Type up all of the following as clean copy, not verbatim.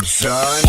son.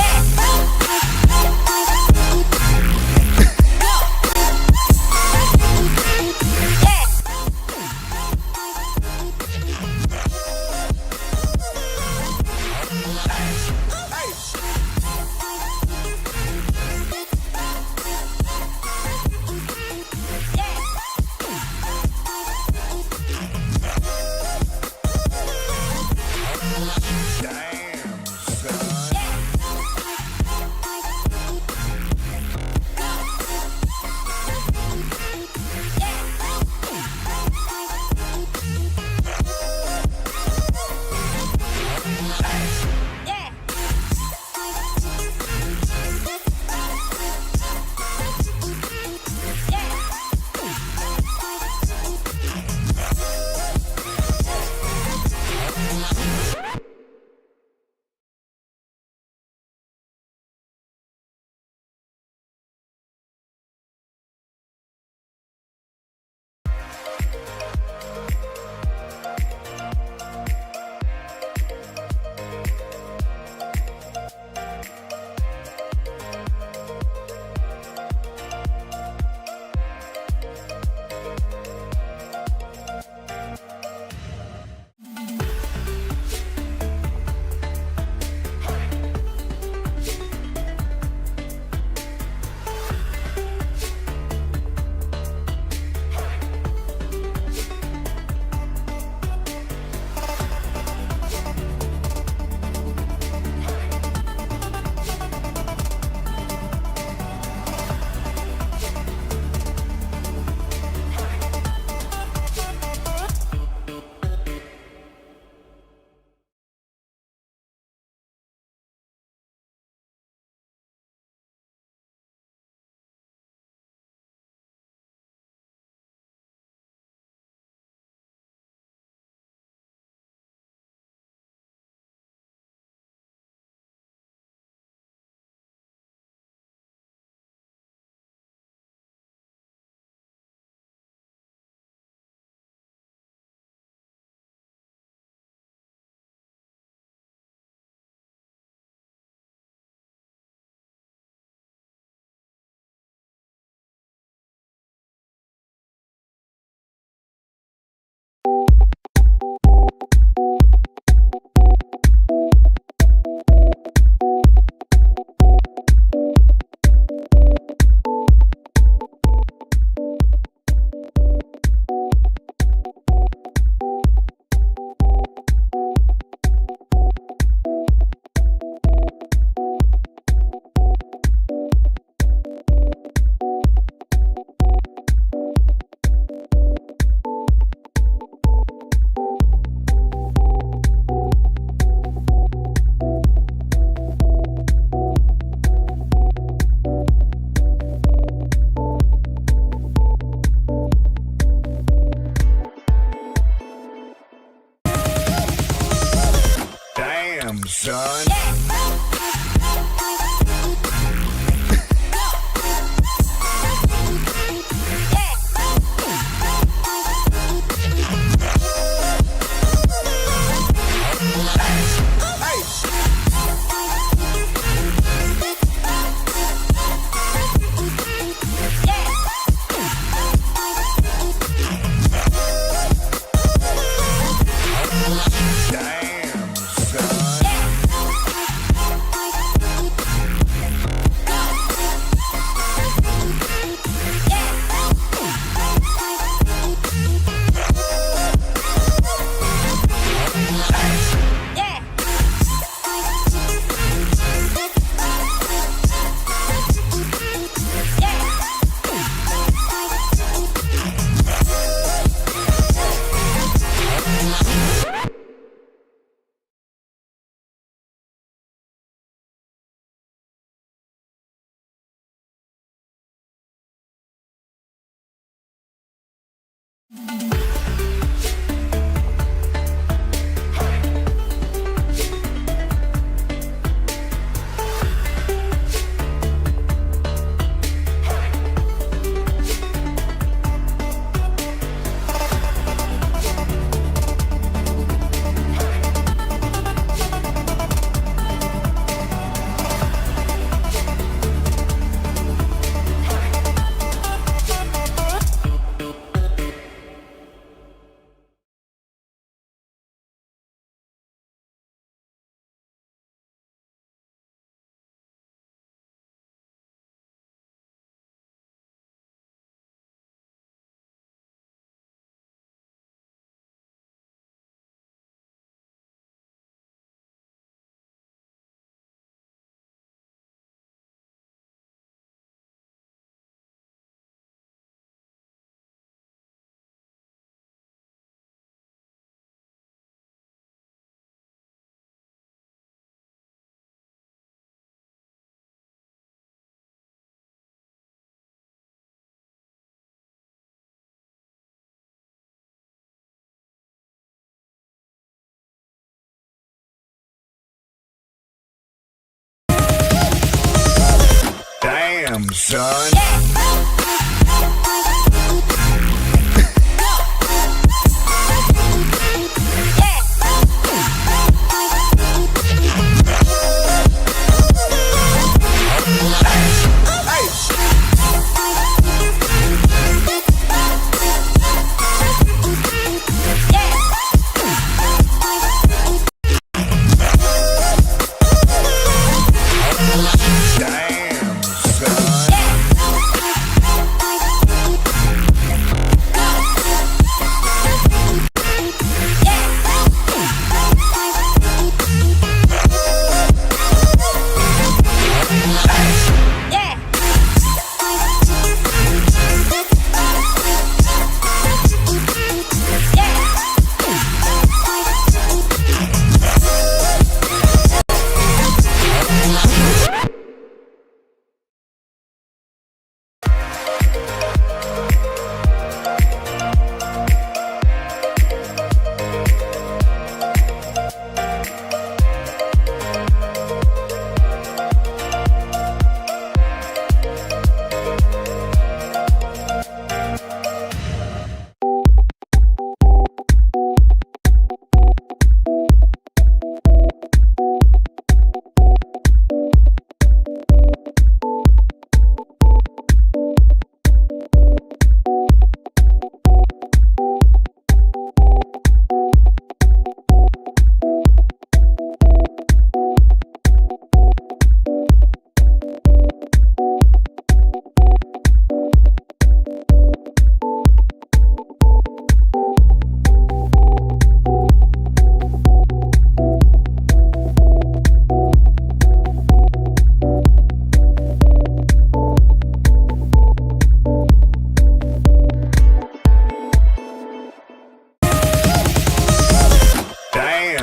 Damn, son.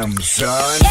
Damn, son. Son.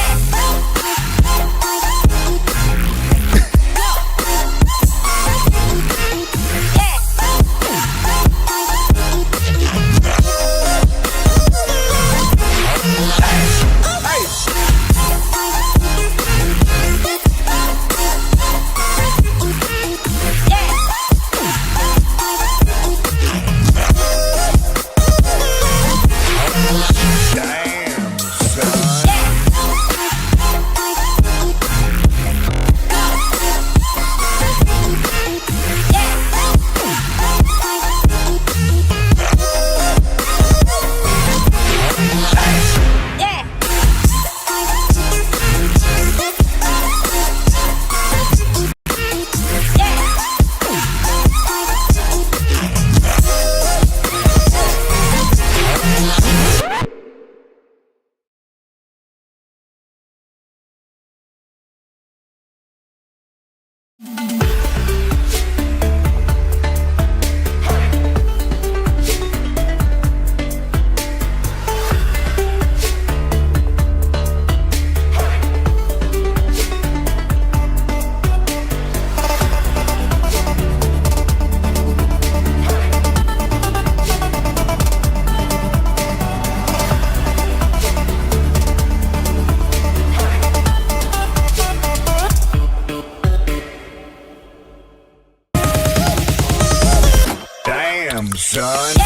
Damn, son.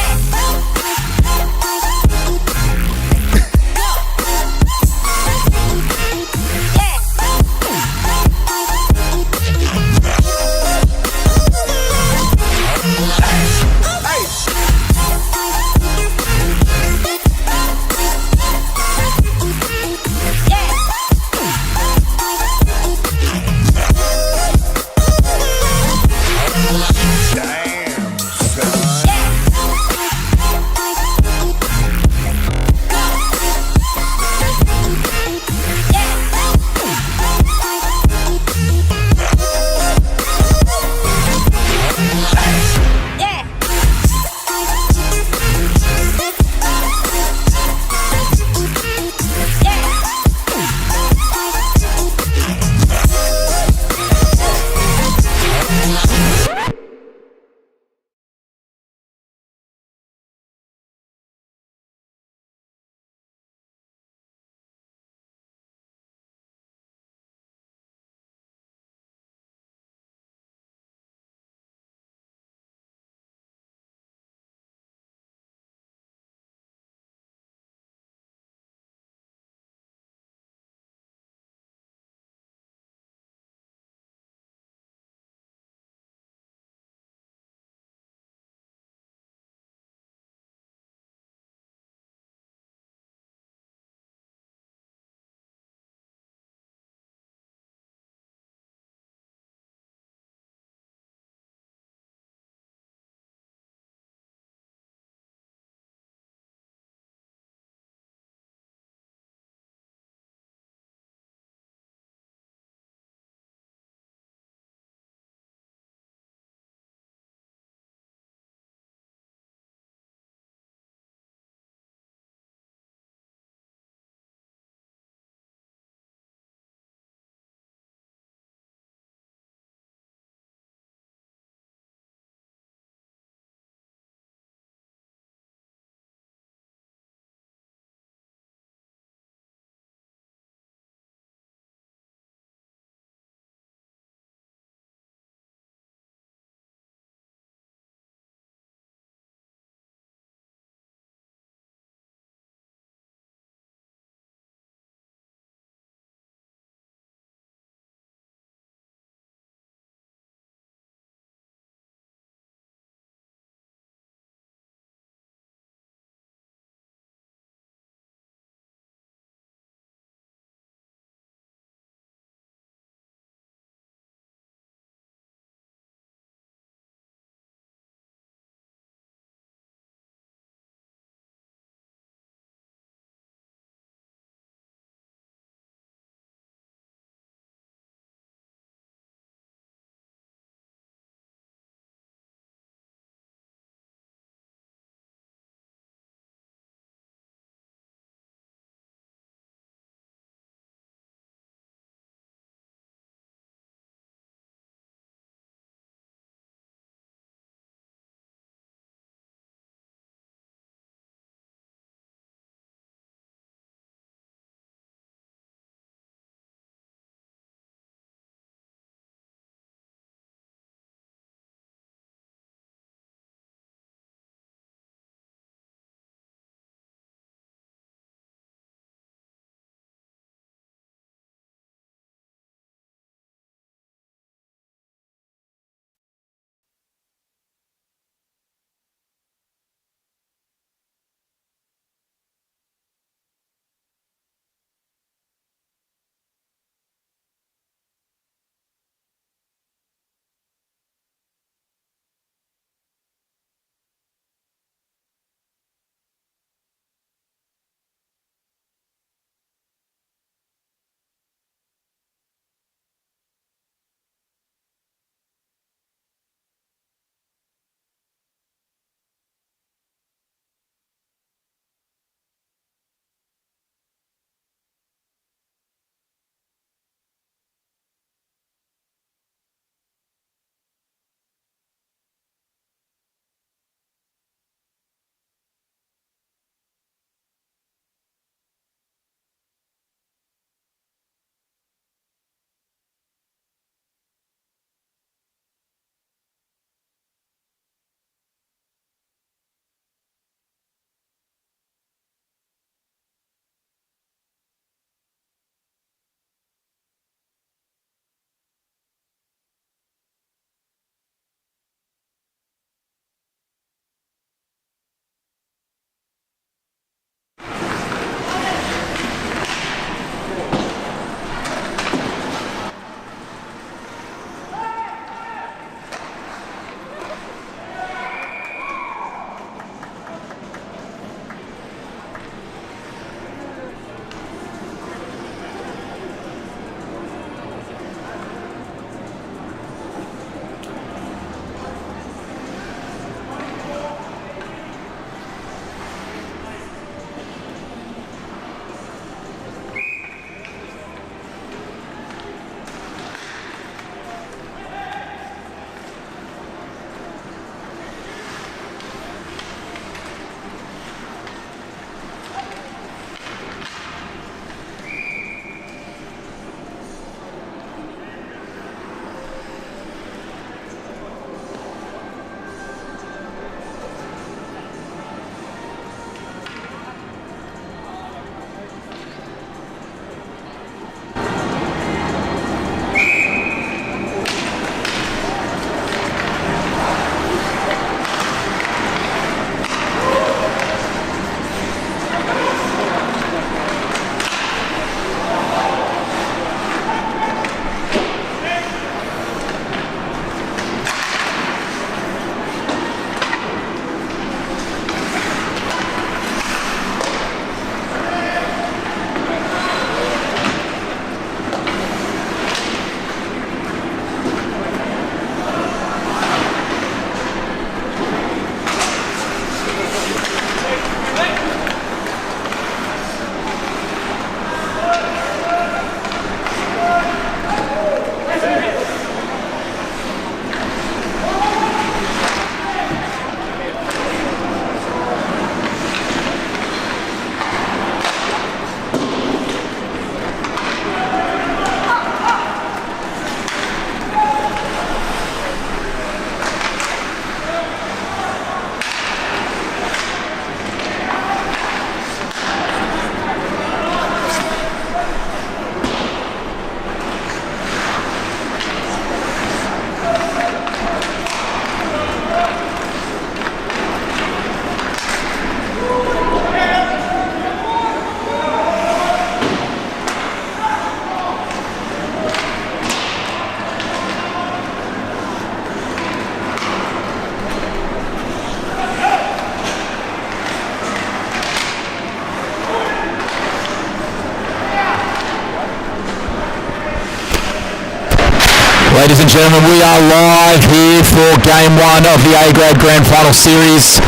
Ladies and gentlemen, we are live here for Game 1 of the A-Grade Grand Final Series.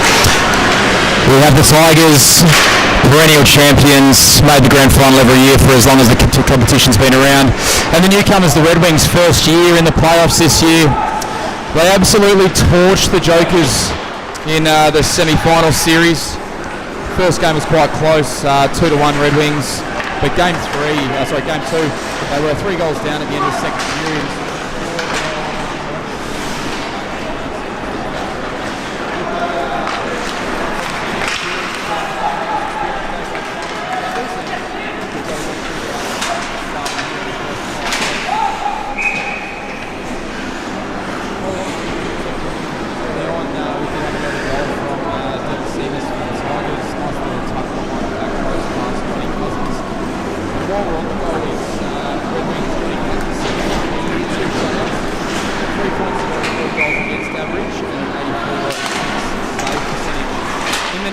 We have the Tigers, perennial champions, made the Grand Final every year for as long as the competition's been around. And the newcomers, the Redwings, first year in the playoffs this year. They absolutely torched the Jokers in the semi-final series. First game was quite close, 2-1 Redwings. But game 2, they were 3 goals down at the end of the second period.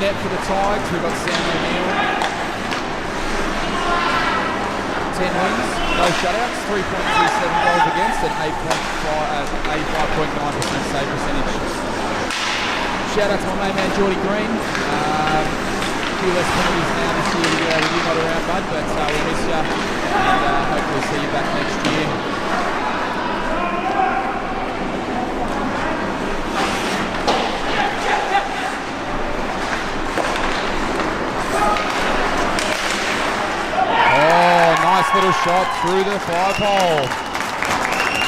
For the Tigers, we've got Sam O'Neill. 10 wins, no shutouts, 3.27 goals against, and 85.9% save percentage. Shout out to my main man Geordie Green. A few less penalties now this year with you not around, bud, but we'll miss you, and hopefully see you back next year. Little shot through the 5-hole.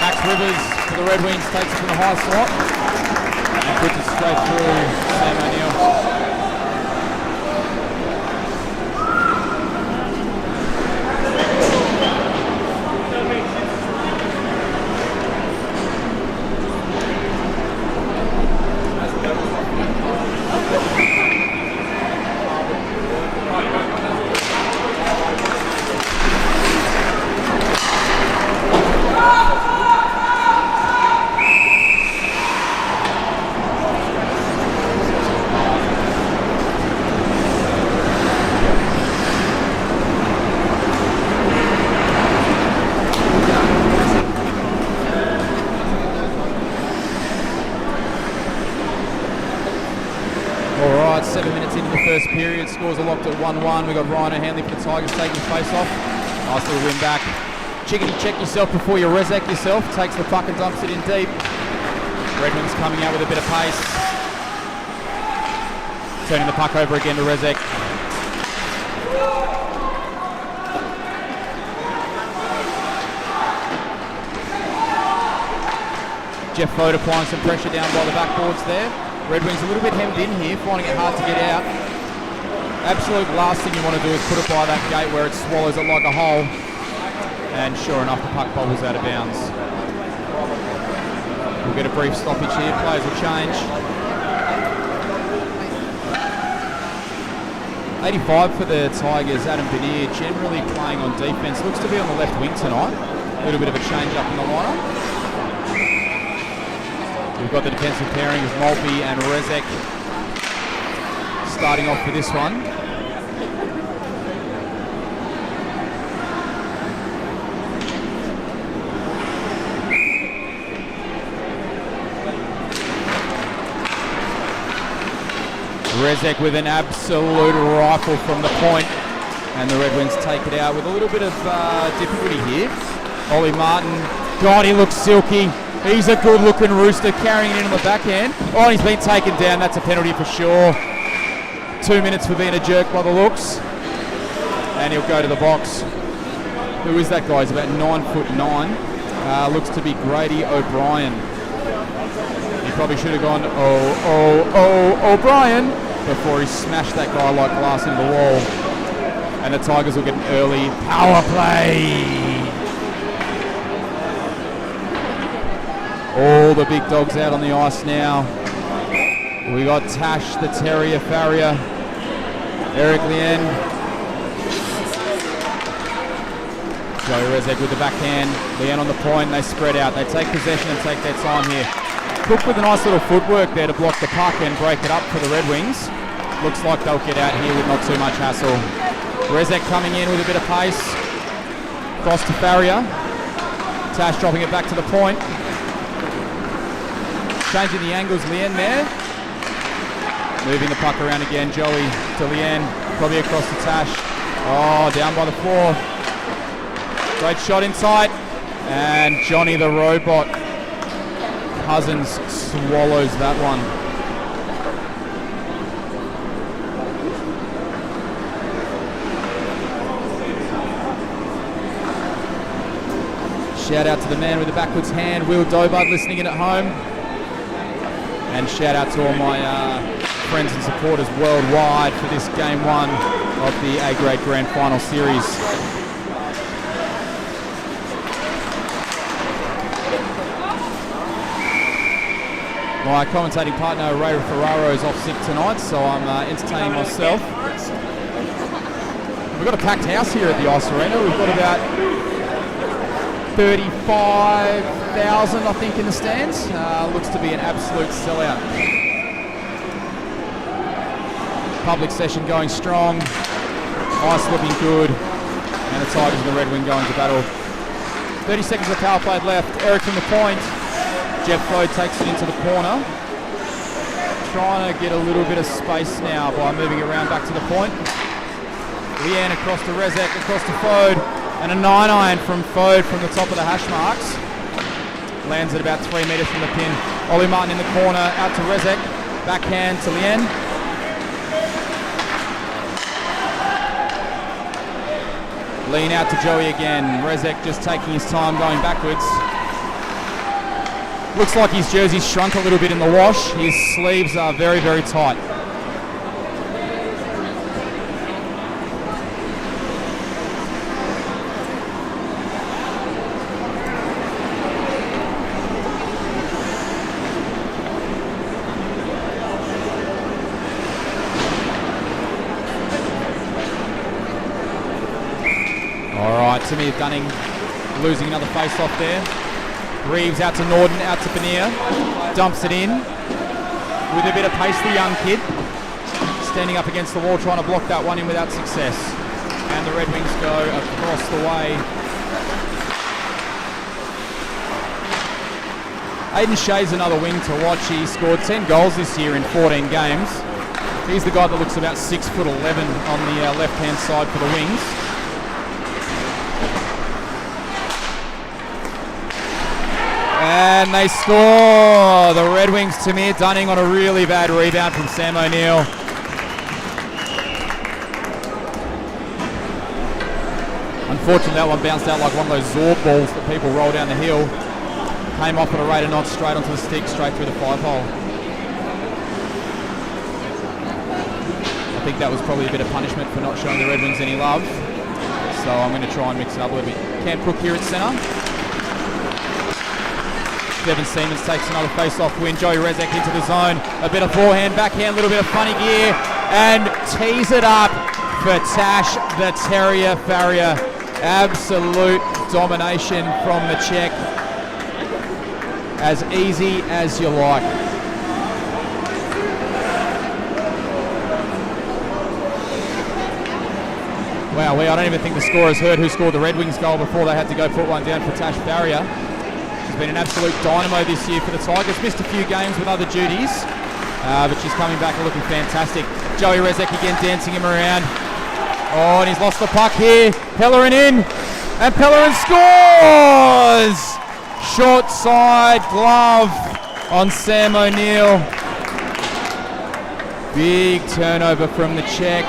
Max Rivers for the Redwings takes it from the high slot and puts it straight through Sam O'Neill. Alright, 7 minutes into the first period, scores are locked at 1-1. We've got Ryan O'Hanley for the Tigers taking the face off. Nice little win back. Chickadee, check yourself before you resac yourself. Takes the puck and dumps it in deep. Redwings coming out with a bit of pace. Turning the puck over again to Rezek. Jeff Foad applying some pressure down by the backboards there. Redwings a little bit hemmed in here, finding it hard to get out. Absolute last thing you want to do is put it by that gate where it swallows it like a hole. And sure enough, the puck bobbles out of bounds. We'll get a brief stoppage here, players will change. 85 for the Tigers, Adam Beneer generally playing on defence. Looks to be on the left wing tonight. A little bit of a change up in the lineup. We've got the defensive pairing of Maltby and Rezek starting off for this one. Rezek with an absolute rifle from the point, and the Redwings take it out with a little bit of difficulty here. Ollie Martin, God, he looks silky. He's a good looking rooster, carrying it in on the backhand. Oh, and he's been taken down. That's a penalty for sure. 2 minutes for being a jerk by the looks. And he'll go to the box. Who is that guy? He's about 9'9". Looks to be Grady O'Brien. He probably should have gone, O'Brien, before he smashed that guy like glass into the wall. And the Tigers will get an early power play. All the big dogs out on the ice now. We got Tash, the Terrier Farrier, Eric Lien, Joey Rezek with the backhand, Lien on the point. They spread out, they take possession and take their time here. Cook with a nice little footwork there to block the puck and break it up for the Redwings. Looks like they'll get out here with not too much hassle. Rezek coming in with a bit of pace. Cross to Farrier. Tash dropping it back to the point. Changing the angles, Leanne there. Moving the puck around again, Joey to Leanne, probably across the Tash. Oh, down by the floor. Great shot inside. And Johnny the Robot Cousins swallows that one. Shout out to the man with the backwards hand, Will Dobard, listening in at home. And shout out to all my friends and supporters worldwide for this game 1 of the A-grade Grand Final Series. My commentating partner Ray Ferraro is off sick tonight, so I'm entertaining myself. We've got a packed house here at the Ice Arena. We've got about 35,000, I think, in the stands. Looks to be an absolute sellout. Public session going strong. Ice looking good. And the Tigers and the Red Wing going to battle. 30 seconds of power play left. Eric from the point. Jeff Flo takes it into the corner. Trying to get a little bit of space now by moving around back to the point. Leanne across to Rezek, across to Fode. And a 9-iron from Fode from the top of the hash marks. Lands at about 3 metres from the pin. Ollie Martin in the corner, out to Rezek. Backhand to Leanne. Lean out to Joey again. Rezek just taking his time going backwards. Looks like his jersey's shrunk a little bit in the wash. His sleeves are very, very tight. Samir Dunning losing another face-off there. Reeves out to Norden, out to Paneer. Dumps it in with a bit of pace, the young kid. Standing up against the wall, trying to block that one in without success. And the Red Wings go across the way. Aiden Shea's another wing to watch. He scored 10 goals this year in 14 games. He's the guy that looks about 6'11" on the left-hand side for the Wings. And they score! The Red Wings, Tamir Dunning on a really bad rebound from Sam O'Neill. Unfortunately, that one bounced out like one of those Zorb balls that people roll down the hill. Came off at a rate of knots straight onto the stick, straight through the 5-hole. I think that was probably a bit of punishment for not showing the Red Wings any love. So I'm going to try and mix it up a little bit. Cam Cook here at centre. Devin Siemens takes another face-off win. Joey Rezek into the zone. A bit of forehand, backhand, a little bit of funny gear. And tees it up for Tash the Terrier Farrier. Absolute domination from the Czech. As easy as you like. Wow, I don't even think the scorers heard who scored the Red Wings goal before they had to go put one down for Tash Farrier. She's been an absolute dynamo this year for the Tigers. Missed a few games with other duties, but she's coming back and looking fantastic. Joey Rezek again dancing him around. Oh, and he's lost the puck here. Pellerin in, and Pellerin scores! Short side glove on Sam O'Neill. Big turnover from the Czech.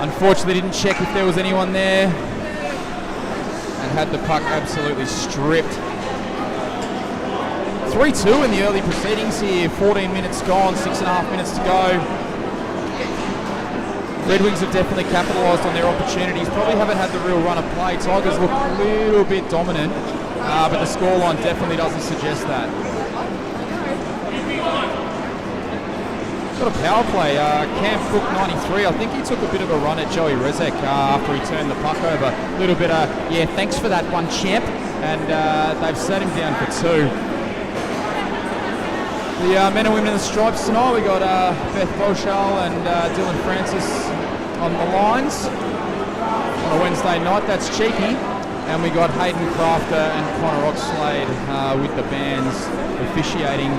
Unfortunately didn't check if there was anyone there. And had the puck absolutely stripped. 3-2 in the early proceedings here. 14 minutes gone, 6.5 minutes to go. Red Wings have definitely capitalised on their opportunities. Probably haven't had the real run of play. Tigers look a little bit dominant, but the scoreline definitely doesn't suggest that. Got a power play. Cam Cook 93. I think he took a bit of a run at Joey Rezek after he turned the puck over. A little bit of, yeah, thanks for that one, champ. And they've set him down for 2. The men and women in the stripes tonight, we got Beth Boschall and Dylan Francis on the lines on a Wednesday night. That's cheeky. And we got Hayden Crafter and Connor Oxlade with the bands officiating.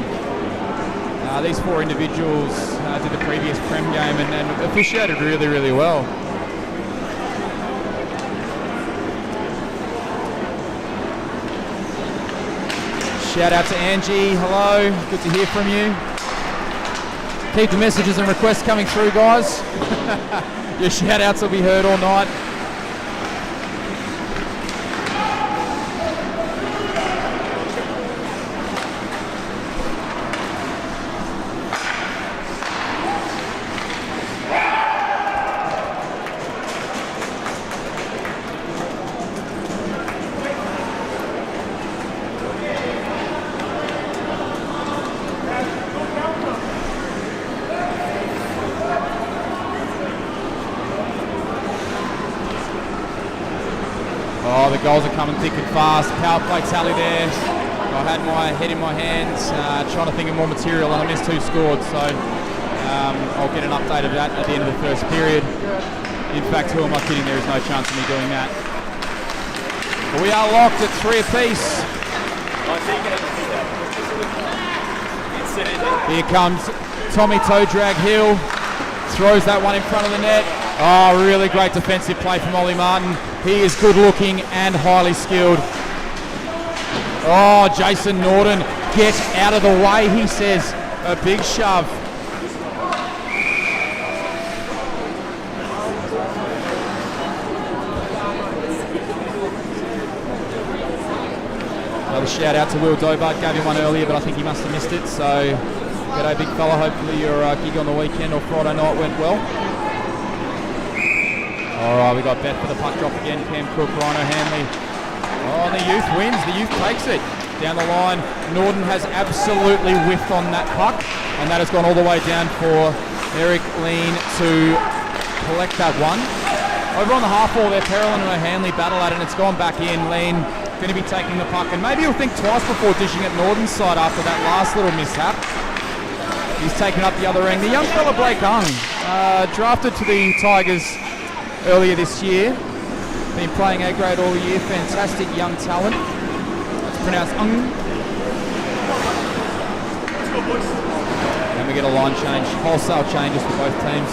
These four individuals did the previous Prem game and officiated really, really well. Shout out to Angie, hello, good to hear from you. Keep the messages and requests coming through, guys. Your shout outs will be heard all night. Oh, the goals are coming thick and fast. Power play tally there. I had my head in my hands, trying to think of more material, and I missed who scored, so I'll get an update of that at the end of the first period. In fact, who am I kidding? There is no chance of me doing that. But we are locked at 3 apiece. Here comes Tommy Toe Drag Hill. Throws that one in front of the net. Oh, really great defensive play from Ollie Martin. He is good looking and highly skilled. Oh, Jason Norton, get out of the way, he says. A big shove. Another shout out to Will Dobart, gave him one earlier, but I think he must have missed it. So, g'day big fella, hopefully your gig on the weekend or Friday night went well. Alright, we got Bet for the puck drop again, Cam Cook, Rhino Hanley. Oh, and the youth wins, the youth takes it. Down the line, Norton has absolutely whiffed on that puck, and that has gone all the way down for Eric Lean to collect that one. Over on the half wall there, Perelin and O'Hanley battle at it, and it's gone back in. Lean going to be taking the puck, and maybe he'll think twice before dishing at Norton's side after that last little mishap. He's taken up the other end. The young fella Blake Ung, drafted to the Tigers earlier this year. Been playing A grade all year. Fantastic young talent. It's pronounced Ung. And we get a line change. Wholesale changes for both teams.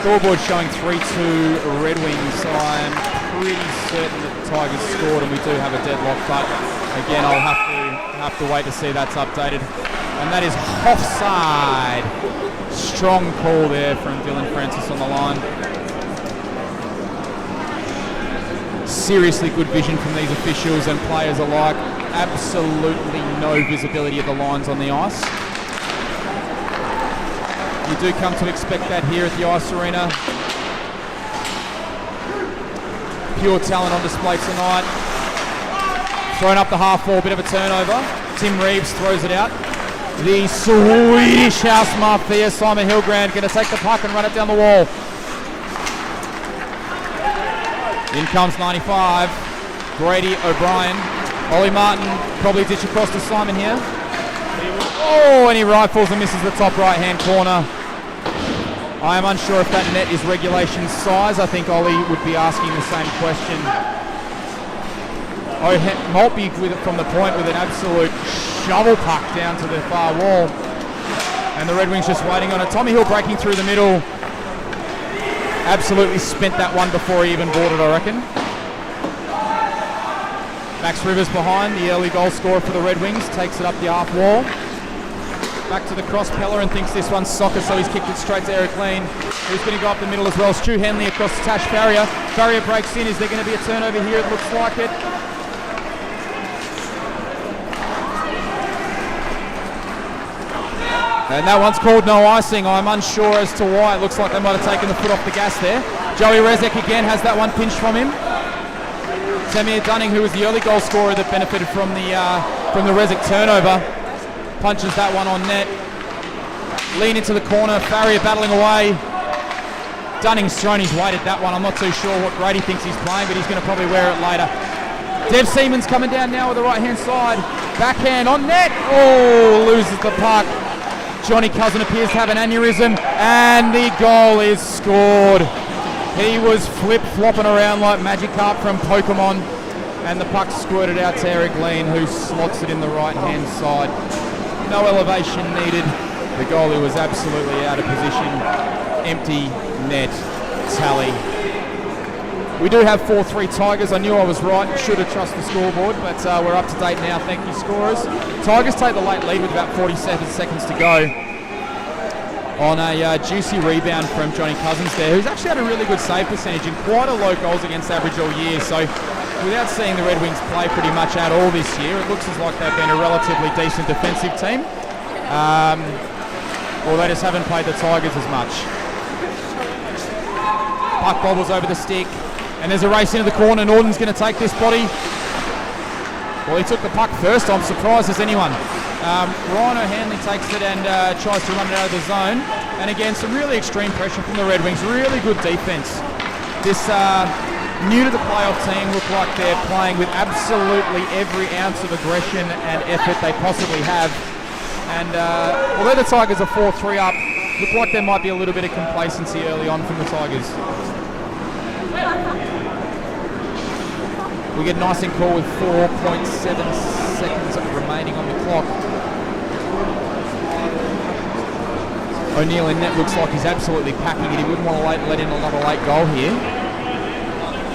Scoreboard showing 3-2 Redwings. I'm pretty certain that the Tigers scored and we do have a deadlock, but again I'll have to wait to see that's updated. And that is offside. Strong call there from Dylan Francis on the line. Seriously good vision from these officials and players alike. Absolutely no visibility of the lines on the ice. You do come to expect that here at the Ice Arena. Pure talent on display tonight. Thrown up the half wall, bit of a turnover. Tim Reeves throws it out. The Swedish House Mafia, Simon Hillgrand, going to take the puck and run it down the wall. In comes 95, Brady O'Brien. Ollie Martin probably ditch across to Simon here. Oh, and he rifles and misses the top right-hand corner. I am unsure if that net is regulation size. I think Ollie would be asking the same question. Maltby with it from the point with an absolute shovel puck down to the far wall. And the Red Wings just waiting on it. Tommy Hill breaking through the middle. Absolutely spent that one before he even bought it, I reckon. Max Rivers behind, the early goal scorer for the Red Wings, takes it up the half wall. Back to the cross Peller and thinks this one's soccer, so he's kicked it straight to Eric Lean, who's going to go up the middle as well. Stu Henley across to Tash Farrier. Farrier breaks in. Is there going to be a turnover here? It looks like it. And that one's called no icing. I'm unsure as to why. It looks like they might have taken the foot off the gas there. Joey Rezek again has that one pinched from him. Tamir Dunning, who was the early goal scorer that benefited from the Rezek turnover, punches that one on net. Lean into the corner. Farrier battling away. Dunning's thrown his weight at that one. I'm not too sure what grade he thinks he's playing, but he's going to probably wear it later. Dev Seaman's coming down now with the right-hand side. Backhand on net. Oh, loses the puck. Johnny Cousin appears to have an aneurysm, and the goal is scored. He was flip-flopping around like Magikarp from Pokemon, and the puck squirted out to Eric Lean, who slots it in the right-hand side. No elevation needed. The goalie was absolutely out of position. Empty net tally. We do have 4-3 Tigers. I knew I was right. Should have trusted the scoreboard, but we're up to date now. Thank you, scorers. Tigers take the late lead with about 47 seconds to go on a juicy rebound from Johnny Cousins there, who's actually had a really good save percentage and quite a low goals against average all year. So without seeing the Redwings play pretty much at all this year, it looks as like they've been a relatively decent defensive team. Well, they just haven't played the Tigers as much. Puck bobbles over the stick. And there's a race into the corner. Norton's going to take this body. Well, he took the puck first. I'm surprised as anyone. Ryan O'Hanley takes it and tries to run it out of the zone. And again, some really extreme pressure from the Redwings. Really good defense. This new to the playoff team look like they're playing with absolutely every ounce of aggression and effort they possibly have. And although the Tigers are 4-3 up, look like there might be a little bit of complacency early on from the Tigers. We get nice and cool with 4.7 seconds remaining on the clock. O'Neill in net looks like he's absolutely packing it. He wouldn't want to let in another late goal here.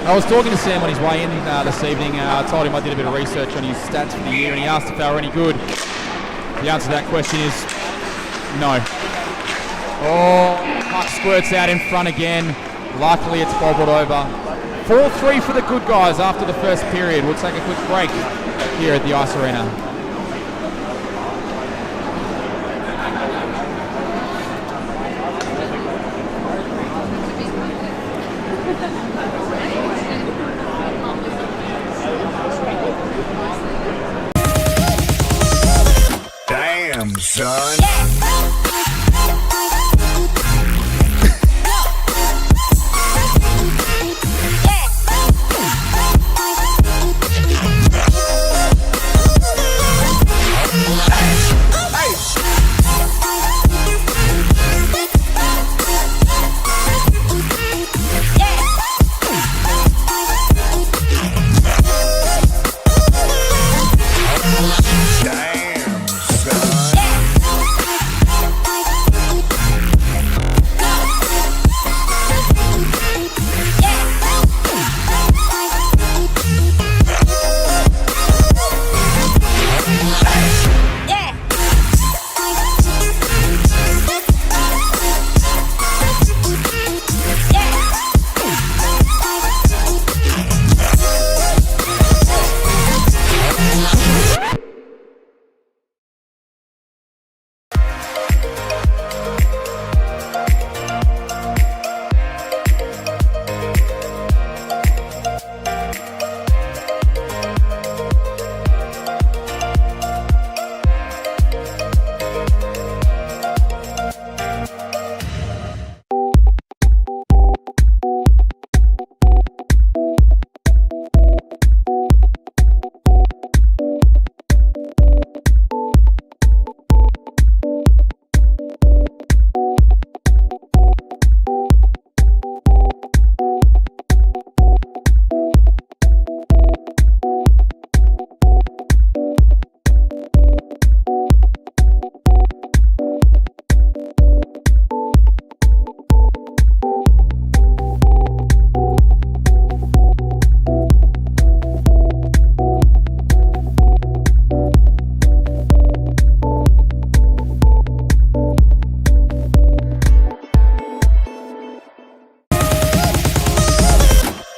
I was talking to Sam on his way in this evening. I told him I did a bit of research on his stats for the year, and he asked if they were any good. The answer to that question is no. Oh, puck squirts out in front again. Luckily it's bobbled over. 4-3 for the good guys after the first period. We'll take a quick break here at the Ice Arena. Damn, son. Son.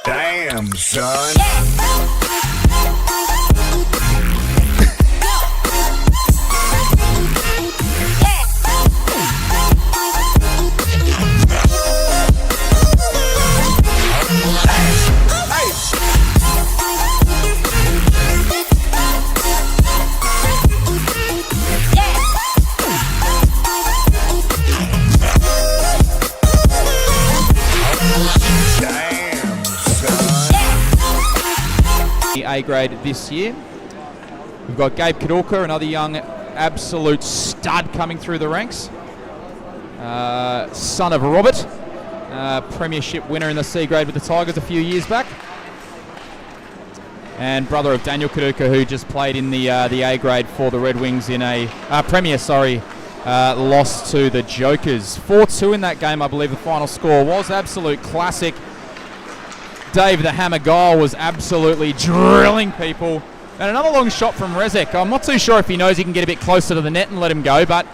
Damn, son. A grade this year. We've got Gabe Kadulka, another young absolute stud coming through the ranks. Son of Robert, premiership winner in the C grade with the Tigers a few years back. And brother of Daniel Kadulka, who just played in the A grade for the Redwings in a Premier, loss to the Jokers. 4-2 in that game, I believe the final score was. Absolute classic. Dave the Hammer Guile was absolutely drilling people. And another long shot from Rezek. I'm not too sure if he knows he can get a bit closer to the net and let him go, but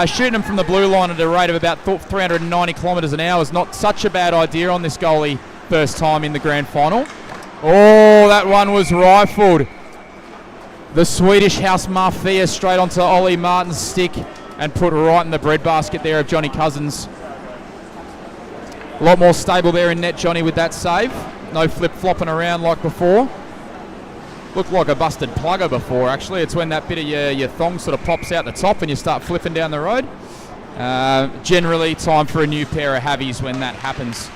shooting him from the blue line at a rate of about 390 kilometres an hour is not such a bad idea on this goalie first time in the grand final. Oh, that one was rifled. The Swedish House Mafia straight onto Ollie Martin's stick and put right in the breadbasket there of Johnny Cousins. A lot more stable there in net, Johnny, with that save. No flip-flopping around like before. Looked like a busted plugger before, actually. It's when that bit of your thong sort of pops out the top and you start flipping down the road. Generally, time for a new pair of Havies when that happens.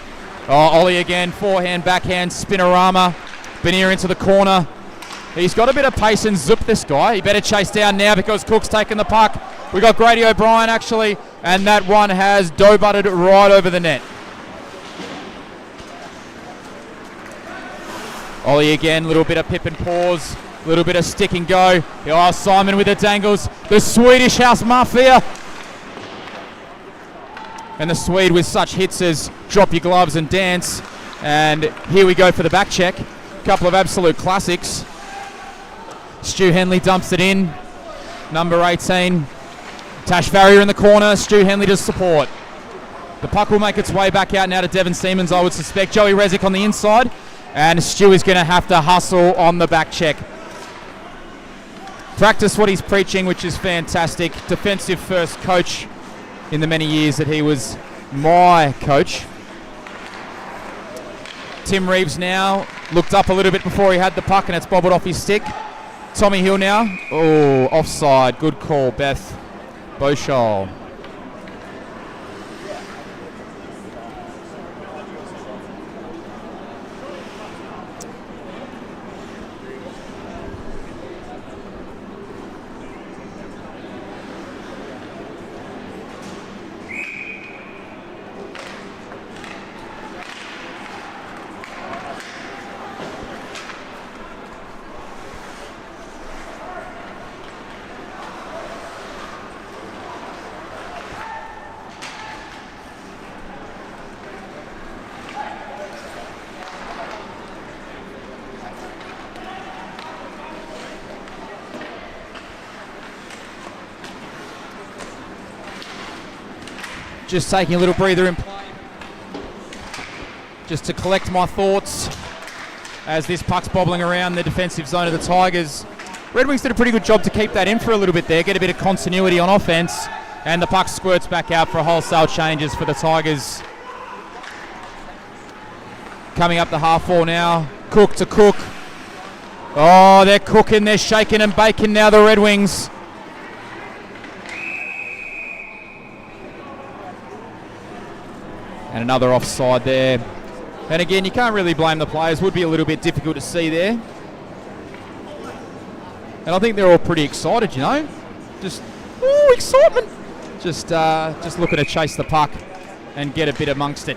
Oh, Ollie again, forehand, backhand, spinorama. Benier into the corner. He's got a bit of pace and zip, this guy. He better chase down now because Cook's taking the puck. We got Grady O'Brien, actually, and that one has dough-butted right over the net. Ollie again, little bit of pip and pause, little bit of stick and go. Oh, Simon with the dangles. The Swedish House Mafia. And the Swede with such hits as drop your gloves and dance. And here we go for the back check. Couple of absolute classics. Stu Henley dumps it in. Number 18. Tash Farrier in the corner. Stu Henley does support. The puck will make its way back out now to Devon Siemens, I would suspect. Joey Rezek on the inside. And Stu is going to have to hustle on the back check. Practice what he's preaching, which is fantastic. Defensive first coach in the many years that he was my coach. Tim Reeves now looked up a little bit before he had the puck and it's bobbled off his stick. Tommy Hill now. Oh, offside. Good call, Beth Beauchal. Just taking a little breather in play, just to collect my thoughts as this puck's bobbling around the defensive zone of the Tigers. Red Wings did a pretty good job to keep that in for a little bit there, get a bit of continuity on offense, and the puck squirts back out for wholesale changes for the Tigers. Coming up the half wall now, Cook to Cook. Oh, they're cooking, they're shaking and baking now, the Red Wings. And another offside there. And again, you can't really blame the players. Would be a little bit difficult to see there. And I think they're all pretty excited, you know. Just, ooh, excitement. Just looking to chase the puck and get a bit amongst it.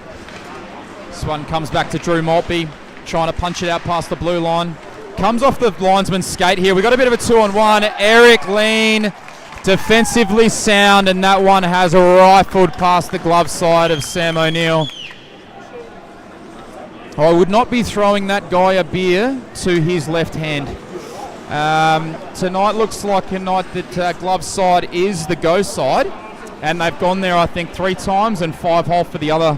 This one comes back to Drew Maltby, trying to punch it out past the blue line. Comes off the linesman's skate here. We got a bit of a 2-on-1. Eric Lean, defensively sound, and that one has rifled past the glove side of Sam O'Neill. I would not be throwing that guy a beer to his left hand. Tonight looks like a night that glove side is the go side, and they've gone there, I think, 3 times and 5-hole for the other.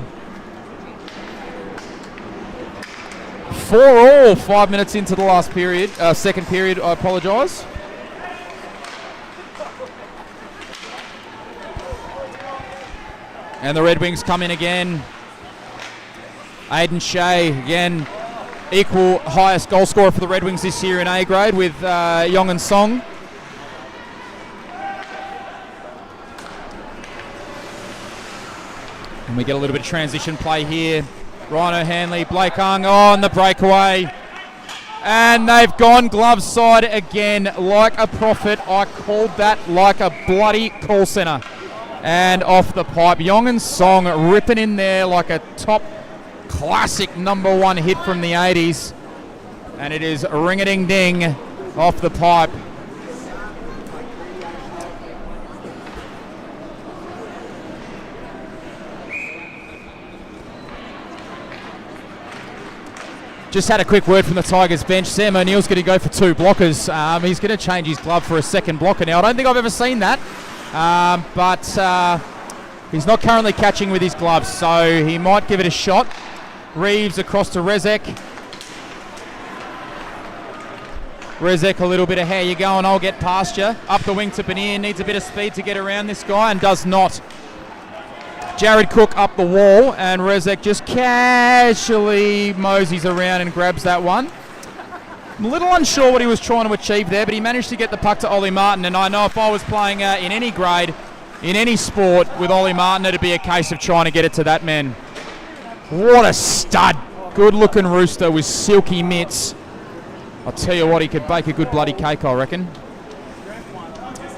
4-all, 5 minutes into the last period, second period, I apologise. And the Red Wings come in again. Aiden Shea, again, equal highest goal scorer for the Red Wings this year in A grade with Yongan Song. And we get a little bit of transition play here. Rhino Hanley, Blake Ung on the breakaway. And they've gone glove side again like a prophet. I called that like a bloody call centre. And off the pipe. Yongan Song ripping in there like a top classic number one hit from the 80s. And it is ring-a-ding-ding off the pipe. Just had a quick word from the Tigers bench. Sam O'Neill's going to go for 2 blockers. He's going to change his glove for a second blocker now. I don't think I've ever seen that. But he's not currently catching with his gloves, so he might give it a shot. Reeves across to Rezek. Rezek a little bit of how you going, I'll get past you. Up the wing to Benier, needs a bit of speed to get around this guy and does not. Jared Cook up the wall, and Rezek just casually moseys around and grabs that one. I'm a little unsure what he was trying to achieve there, but he managed to get the puck to Ollie Martin, and I know if I was playing in any grade, in any sport with Ollie Martin, it'd be a case of trying to get it to that man. What a stud. Good looking rooster with silky mitts. I'll tell you what, he could bake a good bloody cake, I reckon.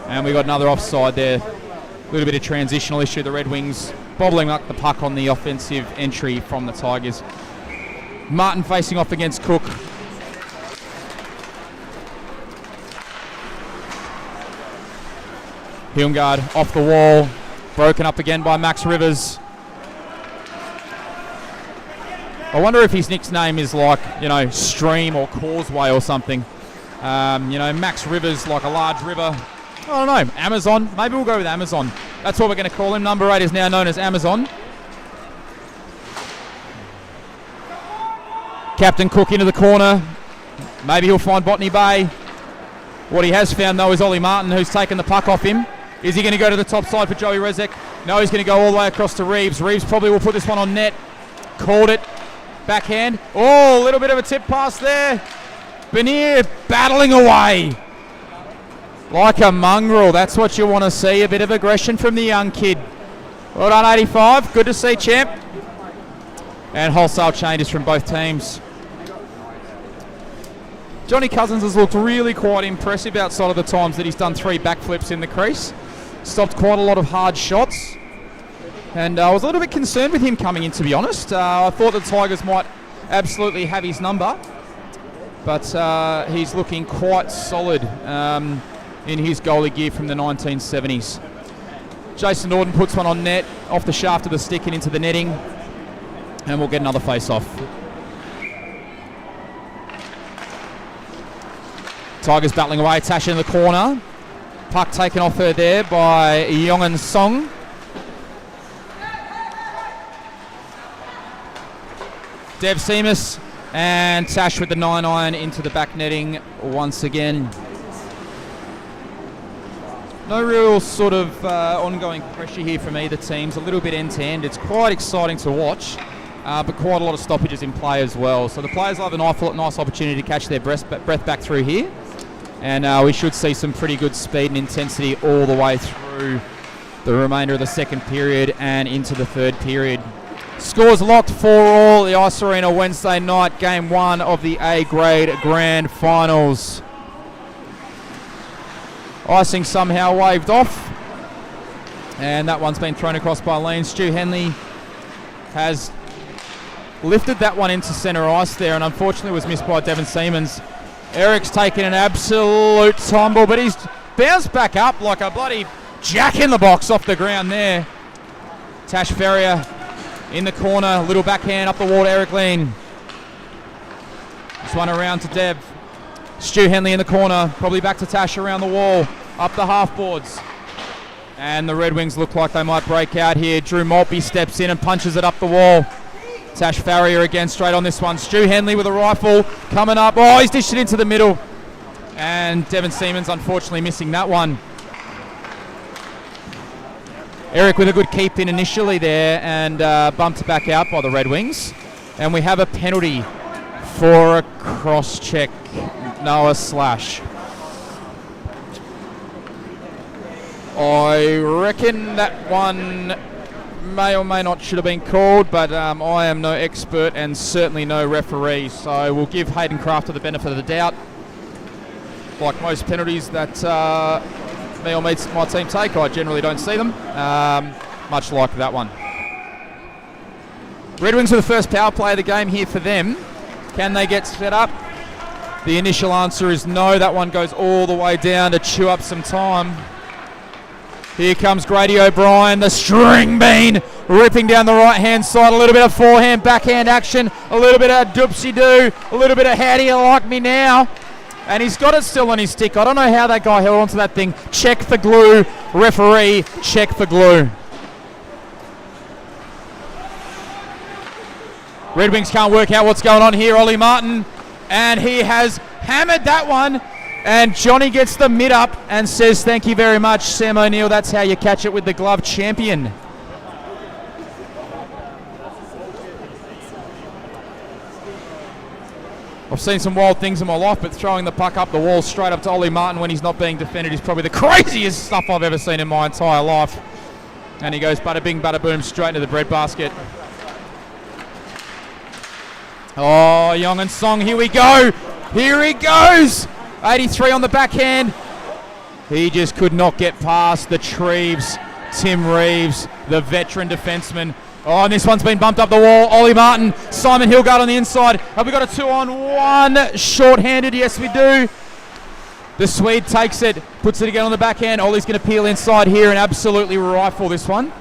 And we got another offside there. A little bit of transitional issue. The Redwings bobbling up the puck on the offensive entry from the Tigers. Martin facing off against Cook. Hilmgard off the wall. Broken up again by Max Rivers. I wonder if his nickname is like, Stream or Causeway or something. Max Rivers, like a large river. I don't know, Amazon. Maybe we'll go with Amazon. That's what we're going to call him. Number 8 is now known as Amazon. Captain Cook into the corner. Maybe he'll find Botany Bay. What he has found, though, is Ollie Martin, who's taken the puck off him. Is he going to go to the top side for Joey Rezek? No, he's going to go all the way across to Reeves. Reeves probably will put this one on net. Called it. Backhand. Oh, a little bit of a tip pass there. Benier battling away. Like a mongrel. That's what you want to see. A bit of aggression from the young kid. Well done, 85. Good to see, champ. And wholesale changes from both teams. Johnny Cousins has looked really quite impressive outside of the times that he's done 3 backflips in the crease. Stopped quite a lot of hard shots. And I was a little bit concerned with him coming in, to be honest. I thought the Tigers might absolutely have his number. But he's looking quite solid in his goalie gear from the 1970s. Jason Norton puts one on net, off the shaft of the stick and into the netting. And we'll get another face-off. Tigers battling away, Tasha in the corner. Puck taken off her there by Yongan Song. Dev Seamus and Tash with the 9-iron into the back netting once again. No real sort of ongoing pressure here from either teams. A little bit end-to-end. It's quite exciting to watch, but quite a lot of stoppages in play as well. So the players will have a nice opportunity to catch their breath back through here. And we should see some pretty good speed and intensity all the way through the remainder of the second period and into the third period. Scores locked for all. The Ice Arena Wednesday night, game 1 of the A-grade Grand Finals. Icing somehow waved off. And that one's been thrown across by Lean. Stu Henley has lifted that one into centre ice there and unfortunately was missed by Devon Siemens. Eric's taken an absolute tumble, but he's bounced back up like a bloody jack in the box off the ground there. Tash Ferrier in the corner, little backhand up the wall to Eric Lean. This one around to Dev. Stu Henley in the corner, probably back to Tash around the wall, up the half boards. And the Red Wings look like they might break out here. Drew Maltby steps in and punches it up the wall. Tash Farrier again straight on this one. Stu Henley with a rifle coming up. Oh, he's dished it into the middle. And Devon Siemens unfortunately missing that one. Eric with a good keep in initially there and bumped back out by the Red Wings. And we have a penalty for a cross-check. Noah Slash. I reckon that one may or may not should have been called, but I am no expert and certainly no referee, so we'll give Hayden Crafter the benefit of the doubt. Like most penalties that me or my team take, I generally don't see them, much like that one. Redwings with the first power play of the game here for them. Can they get set up? The initial answer is no. That one goes all the way down to chew up some time. Here comes Grady O'Brien, the string bean, ripping down the right-hand side. A little bit of forehand, backhand action, a little bit of doopsie-doo, a little bit of how do you like me now? And he's got it still on his stick. I don't know how that guy held onto that thing. Check for glue, referee, check for glue. Red Wings can't work out what's going on here. Ollie Martin, and he has hammered that one. And Johnny gets the mid up and says, thank you very much, Sam O'Neill. That's how you catch it with the glove champion. I've seen some wild things in my life, but throwing the puck up the wall straight up to Ollie Martin when he's not being defended is probably the craziest stuff I've ever seen in my entire life. And he goes bada bing, bada boom, straight into the breadbasket. Oh, Young and Song, here we go. Here he goes. 83 on the backhand. He just could not get past the Treves, Tim Reeves, the veteran defenseman. Oh, and this one's been bumped up the wall. Ollie Martin, Simon Hilgard on the inside. Have we got a 2-on-1? Short-handed, yes we do. The Swede takes it, puts it again on the backhand. Ollie's going to peel inside here and absolutely rifle this one.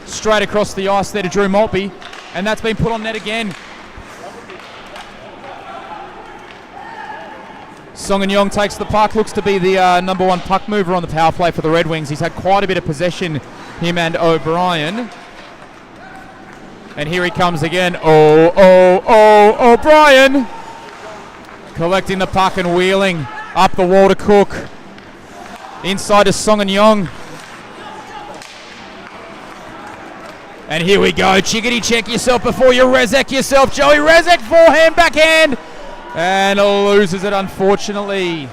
Straight across the ice there to Drew Maltby. And that's been put on net again. Song and Yong takes the puck, looks to be the number one puck mover on the power play for the Red Wings. He's had quite a bit of possession, him and O'Brien. And here he comes again. O'Brien. Collecting the puck and wheeling up the wall to Cook. Inside to Song and Yong. And here we go. Chickadee, check yourself before you Rezek yourself. Joey Rezek, forehand, backhand. And loses it, unfortunately.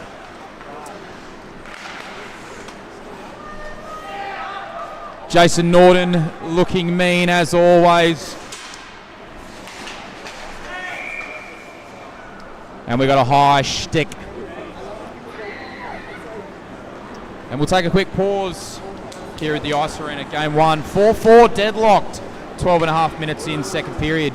Jason Norton looking mean as always. And we got a high shtick. And we'll take a quick pause here at the Ice Arena. Game 1, 4-4 deadlocked. 12 and a half minutes in, second period.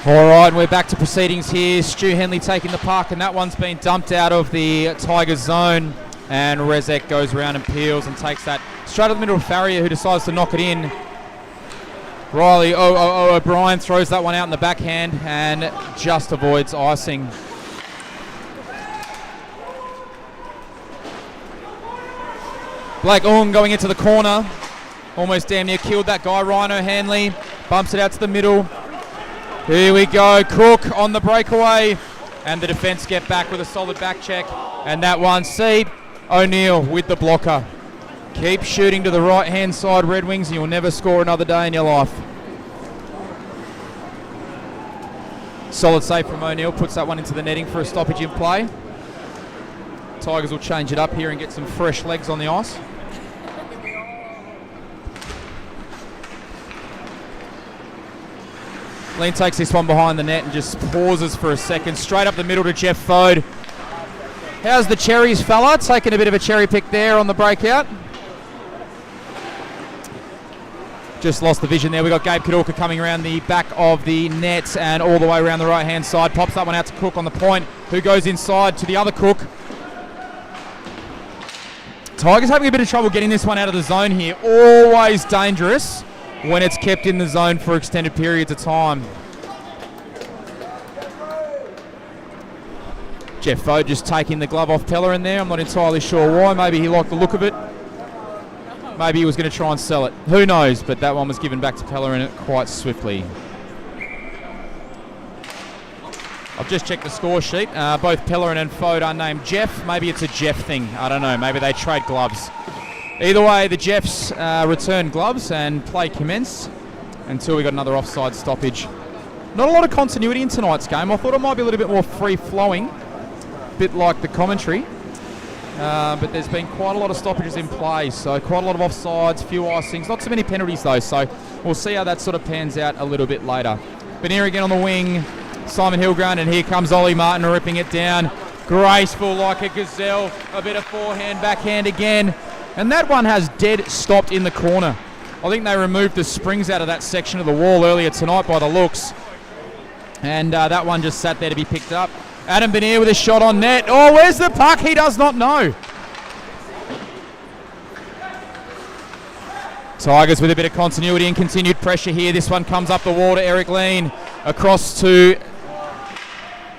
All right, we're back to proceedings here. Stu Henley taking the puck, and that one's been dumped out of the Tigers zone. And Rezek goes around and peels and takes that straight to the middle of Farrier, who decides to knock it in. Riley O'Brien throws that one out in the backhand and just avoids icing. Blake Ung going into the corner. Almost damn near killed that guy. Ryan O'Hanley bumps it out to the middle. Here we go, Cook on the breakaway, and the defence get back with a solid back check, and that one, see, O'Neill with the blocker. Keep shooting to the right-hand side, Red Wings, and you'll never score another day in your life. Solid save from O'Neill, puts that one into the netting for a stoppage in play. Tigers will change it up here and get some fresh legs on the ice. Lean takes this one behind the net and just pauses for a second. Straight up the middle to Jeff Fode. How's the cherries, fella? Taking a bit of a cherry pick there on the breakout. Just lost the vision there. We got Gabe Kadulka coming around the back of the net and all the way around the right-hand side. Pops that one out to Cook on the point, who goes inside to the other Cook. Tigers having a bit of trouble getting this one out of the zone here. Always dangerous when it's kept in the zone for extended periods of time. Jeff Fode just taking the glove off Pellerin there. I'm not entirely sure why. Maybe he liked the look of it. Maybe he was going to try and sell it. Who knows? But that one was given back to Pellerin quite swiftly. I've just checked the score sheet. Both Pellerin and Fode are named Jeff. Maybe it's a Jeff thing. I don't know. Maybe they trade gloves. Either way, the Jeffs return gloves and play commence until we got another offside stoppage. Not a lot of continuity in tonight's game. I thought it might be a little bit more free-flowing, a bit like the commentary. But there's been quite a lot of stoppages in play, so quite a lot of offsides, few icings, not too many penalties though, so we'll see how that sort of pans out a little bit later. Benier again on the wing, Simon Hillgrund, and here comes Ollie Martin ripping it down. Graceful like a gazelle, a bit of forehand, backhand again, and that one has dead stopped in the corner. I think they removed the springs out of that section of the wall earlier tonight by the looks, and that one just sat there to be picked up. Adam Benier with a shot on net. Oh, where's the puck? He does not know. Tigers with a bit of continuity and continued pressure here. This one comes up the wall to Eric Lean. Across to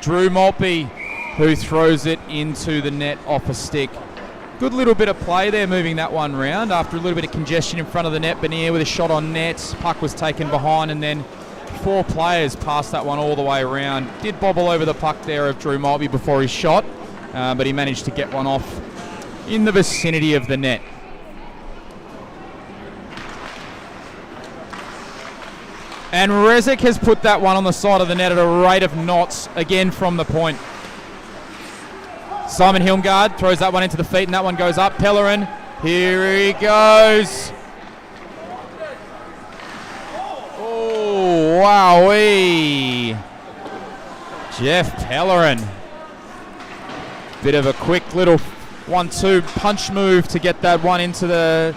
Drew Maltby, who throws it into the net off a stick. Good little bit of play there moving that one round. After a little bit of congestion in front of the net, Benier with a shot on net. Puck was taken behind and then 4 players passed that one all the way around. Did bobble over the puck there of Drew Maltby before he shot, but he managed to get one off in the vicinity of the net. And Rezek has put that one on the side of the net at a rate of knots, again from the point. Simon Hilmgard throws that one into the feet and that one goes up. Pellerin, here he goes. Wowee! Jeff Pellerin. Bit of a quick little 1-2 punch move to get that one into the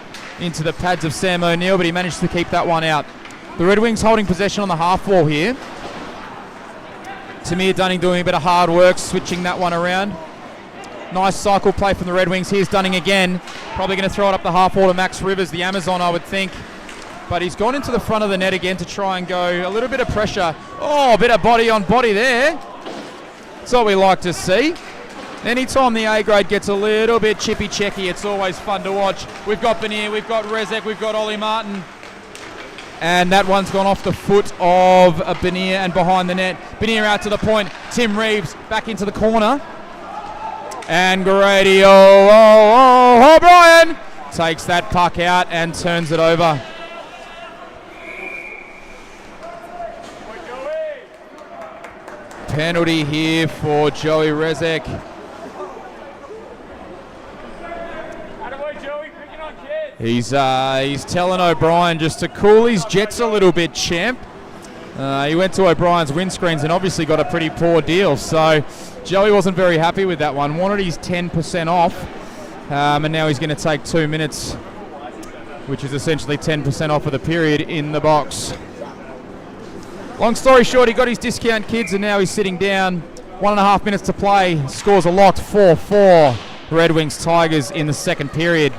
pads of Sam O'Neill, but he managed to keep that one out. The Red Wings holding possession on the half wall here. Tamir Dunning doing a bit of hard work, switching that one around. Nice cycle play from the Red Wings. Here's Dunning again. Probably going to throw it up the half wall to Max Rivers, the Amazon, I would think. But he's gone into the front of the net again to try and go a little bit of pressure. Oh, a bit of body on body there. That's what we like to see. Anytime the A grade gets a little bit chippy-checky, it's always fun to watch. We've got Benier, we've got Rezek, we've got Ollie Martin. And that one's gone off the foot of Benier and behind the net. Benier out to the point. Tim Reeves back into the corner. And Grady O'Brien takes that puck out and turns it over. Penalty here for Joey Rezek. He's telling O'Brien just to cool his jets a little bit, champ. He went to O'Brien's windscreens and obviously got a pretty poor deal. So Joey wasn't very happy with that one. Wanted his 10% off. And now he's going to take 2 minutes, which is essentially 10% off of the period in the box. Long story short, he got his discount kids and now he's sitting down. 1.5 minutes to play. Scores a locked 4-4. Red Wings Tigers in the second period.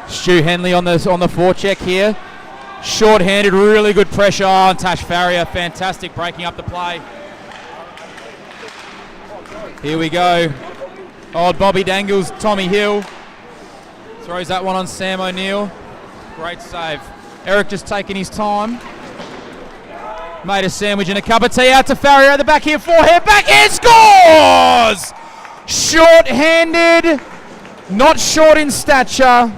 Stu Henley on the forecheck here. Short-handed, really good pressure on Tash Farrier. Fantastic breaking up the play. Here we go. Old Bobby Dangles, Tommy Hill. Throws that one on Sam O'Neill. Great save. Eric just taking his time. Made a sandwich and a cup of tea out to Farrier at the back here. Forehand, backhand, scores! Short-handed, not short in stature.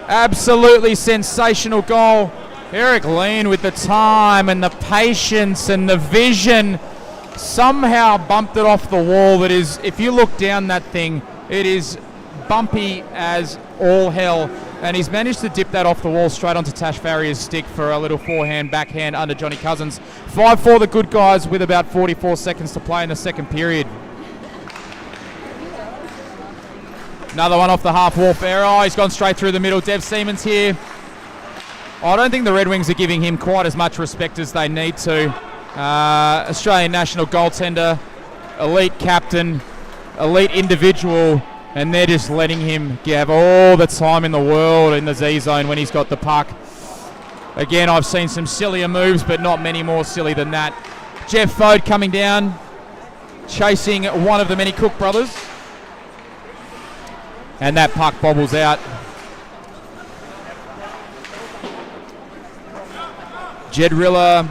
Absolutely sensational goal. Eric Lean with the time and the patience and the vision. Somehow bumped it off the wall. That is, if you look down that thing, it is bumpy as all hell, and he's managed to dip that off the wall straight onto Tash Farrier's stick for a little forehand backhand under Johnny Cousins. 5-4 the good guys with about 44 seconds to play in the second period. Another one off the half wall fair. Oh, he's gone straight through the middle. Dev Siemens here. I don't think the Red Wings are giving him quite as much respect as they need to. Australian national goaltender, elite captain, elite individual, and they're just letting him have all the time in the world in the Z zone when he's got the puck. Again, I've seen some sillier moves, but not many more silly than that. Jeff Fode coming down, chasing one of the many Cook brothers. And that puck bobbles out. Jed Rilla,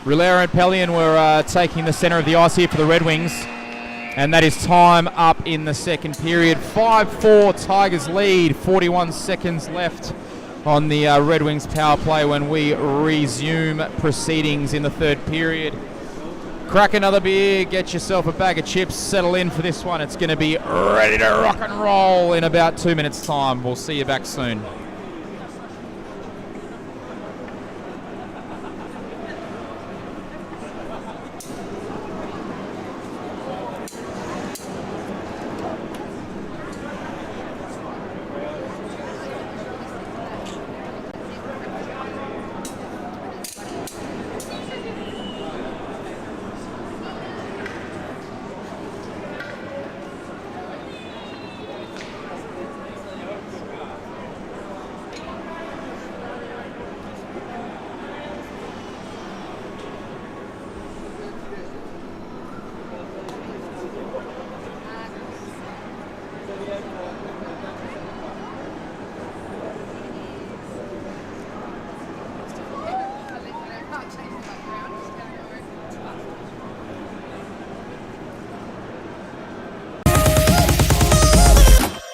Rilera and Pellion were taking the centre of the ice here for the Red Wings. And that is time up in the second period. 5-4 Tigers lead, 41 seconds left on the Red Wings power play when we resume proceedings in the third period. Crack another beer, get yourself a bag of chips, settle in for this one. It's going to be ready to rock and roll in about 2 minutes' time. We'll see you back soon.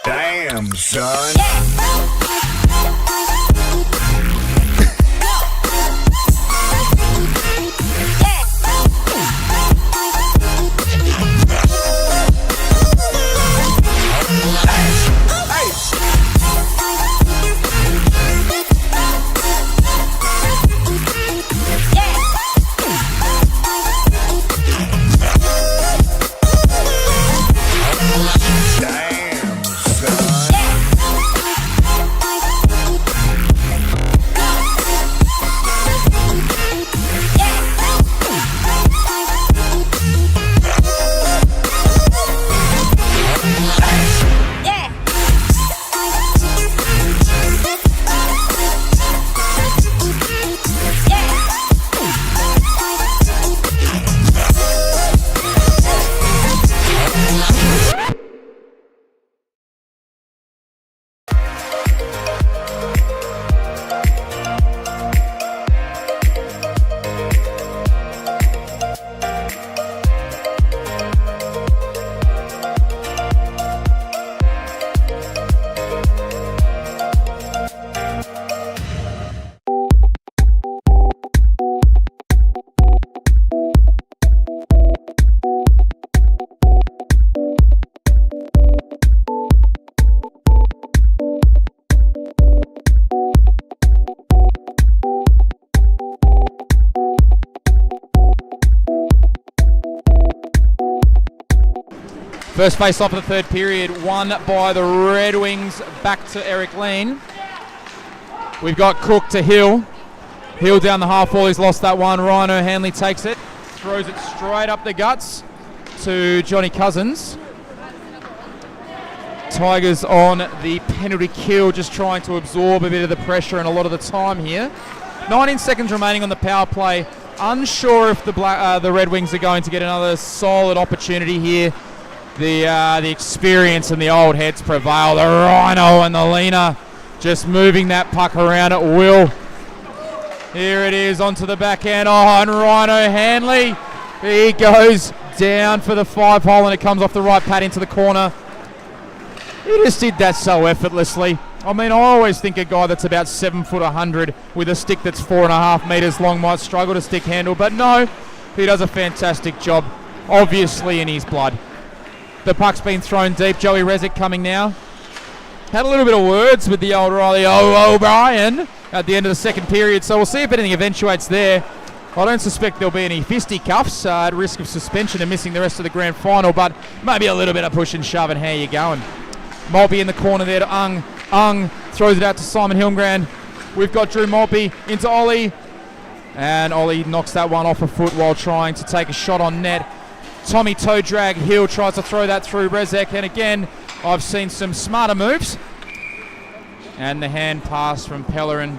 Damn, son. First face off of the third period, won by the Red Wings, back to Eric Lean. We've got Cook to Hill. Hill down the half wall, he's lost that one. Ryan O'Hanley takes it, throws it straight up the guts to Johnny Cousins. Tigers on the penalty kill, just trying to absorb a bit of the pressure and a lot of the time here. 19 seconds remaining on the power play. Unsure if the Red Wings are going to get another solid opportunity here. The experience and the old heads prevail. The Rhino and the Lena just moving that puck around at will. Here it is onto the backhand. Oh, and Rhino Hanley, he goes down for the 5-hole and it comes off the right pad into the corner. He just did that so effortlessly. I mean, I always think a guy that's about 7 foot 100 with a stick that's 4.5 meters long might struggle to stick handle, but no, he does a fantastic job, obviously in his blood. The puck's been thrown deep. Joey Rezic coming now. Had a little bit of words with the old Riley O'Brien at the end of the second period, so we'll see if anything eventuates there. I don't suspect there'll be any fisticuffs at risk of suspension and missing the rest of the grand final, but maybe a little bit of push and shove, and how you going? Maltby in the corner there to Ung. Ung throws it out to Simon Hilmgren. We've got Drew Maltby into Ollie, and Ollie knocks that one off a foot while trying to take a shot on net. Tommy toe drag Hill tries to throw that through Rezek, and again I've seen some smarter moves, and the hand pass from Pellerin.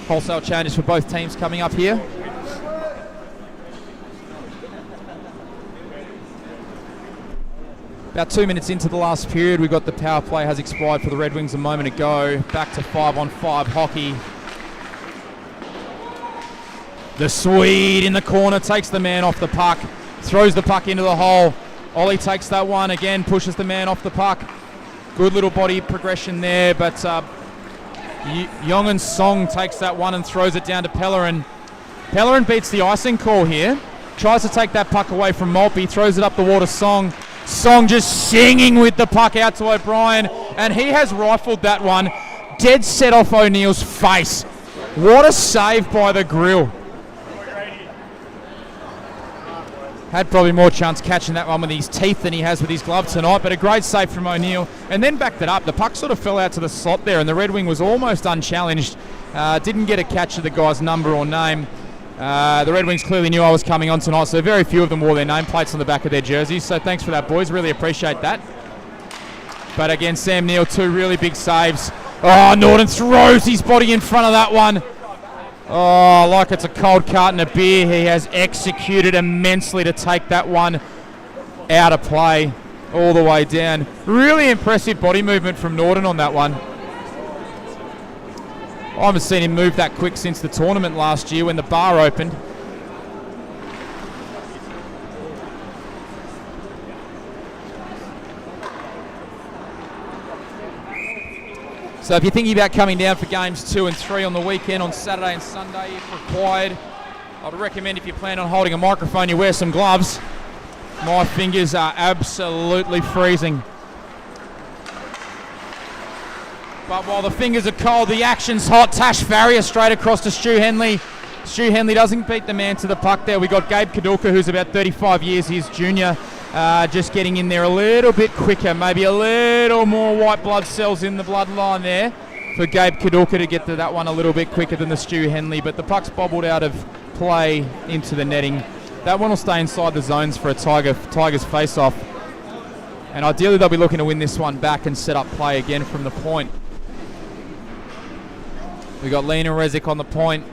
Wholesale changes for both teams coming up here. About 2 minutes into the last period, we've got the power play has expired for the Red Wings a moment ago. Back to 5-on-5 hockey. The Swede in the corner takes the man off the puck, throws the puck into the hole. Ollie takes that one again, pushes the man off the puck. Good little body progression there, but Yongan Song takes that one and throws it down to Pellerin. Pellerin beats the icing call here, tries to take that puck away from Maltby, throws it up the wall to Song. Song just singing with the puck out to O'Brien, and he has rifled that one dead set off O'Neill's face. What a save by the grill. Had probably more chance catching that one with his teeth than he has with his glove tonight, but a great save from O'Neill, and then backed it up. The puck sort of fell out to the slot there, and the Red Wing was almost unchallenged. Didn't get a catch of the guy's number or name. The Red Wings clearly knew I was coming on tonight, so very few of them wore their nameplates on the back of their jerseys, so thanks for that, boys. Really appreciate that. But again, Sam Neill, 2 really big saves. Oh, Norton throws his body in front of that one. Oh, like it's a cold carton of beer. He has executed immensely to take that one out of play all the way down. Really impressive body movement from Norton on that one. I haven't seen him move that quick since the tournament last year when the bar opened. So if you're thinking about coming down for games 2 and 3 on the weekend, on Saturday and Sunday if required, I'd recommend if you plan on holding a microphone, you wear some gloves. My fingers are absolutely freezing. But while the fingers are cold, the action's hot. Tash Farrier straight across to Stu Henley. Stu Henley doesn't beat the man to the puck there. We got Gabe Kadulka, who's about 35 years, he's junior. Just getting in there a little bit quicker, maybe a little more white blood cells in the bloodline there for Gabe Kadulka to get to that one a little bit quicker than the Stu Henley, but the puck's bobbled out of play into the netting. That one will stay inside the zones for a Tigers face-off, and ideally they'll be looking to win this one back and set up play again from the point. We got Lena Rezic on the point,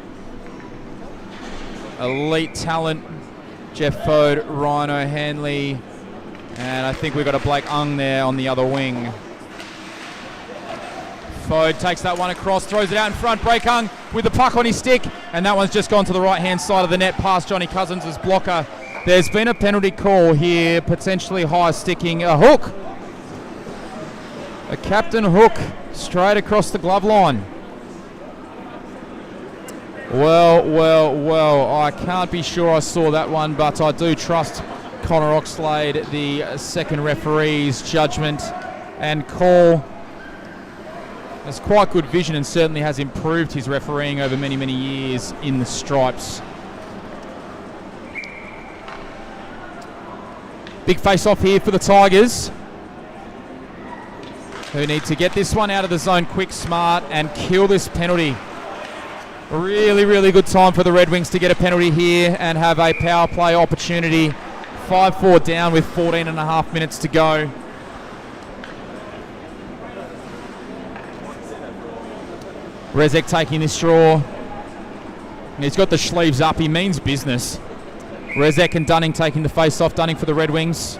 elite talent, Jeff Fode, Ryan O'Hanley, and I think we've got a Blake Ung there on the other wing. Fode takes that one across, throws it out in front. Blake Ung with the puck on his stick, and that one's just gone to the right-hand side of the net past Johnny Cousins' blocker. There's been a penalty call here, potentially high sticking. A hook. A captain hook straight across the glove line. Well, I can't be sure I saw that one, but I do trust Connor Oxlade, the second referee's judgment and call. Has quite good vision and certainly has improved his refereeing over many, many years in the stripes. Big face-off here for the Tigers, who need to get this one out of the zone quick, smart, and kill this penalty. Really, really good time for the Red Wings to get a penalty here and have a power play opportunity. 5-4 down with 14 and a half minutes to go. Rezek taking this draw. He's got the sleeves up. He means business. Rezek and Dunning taking the face-off. Dunning for the Red Wings.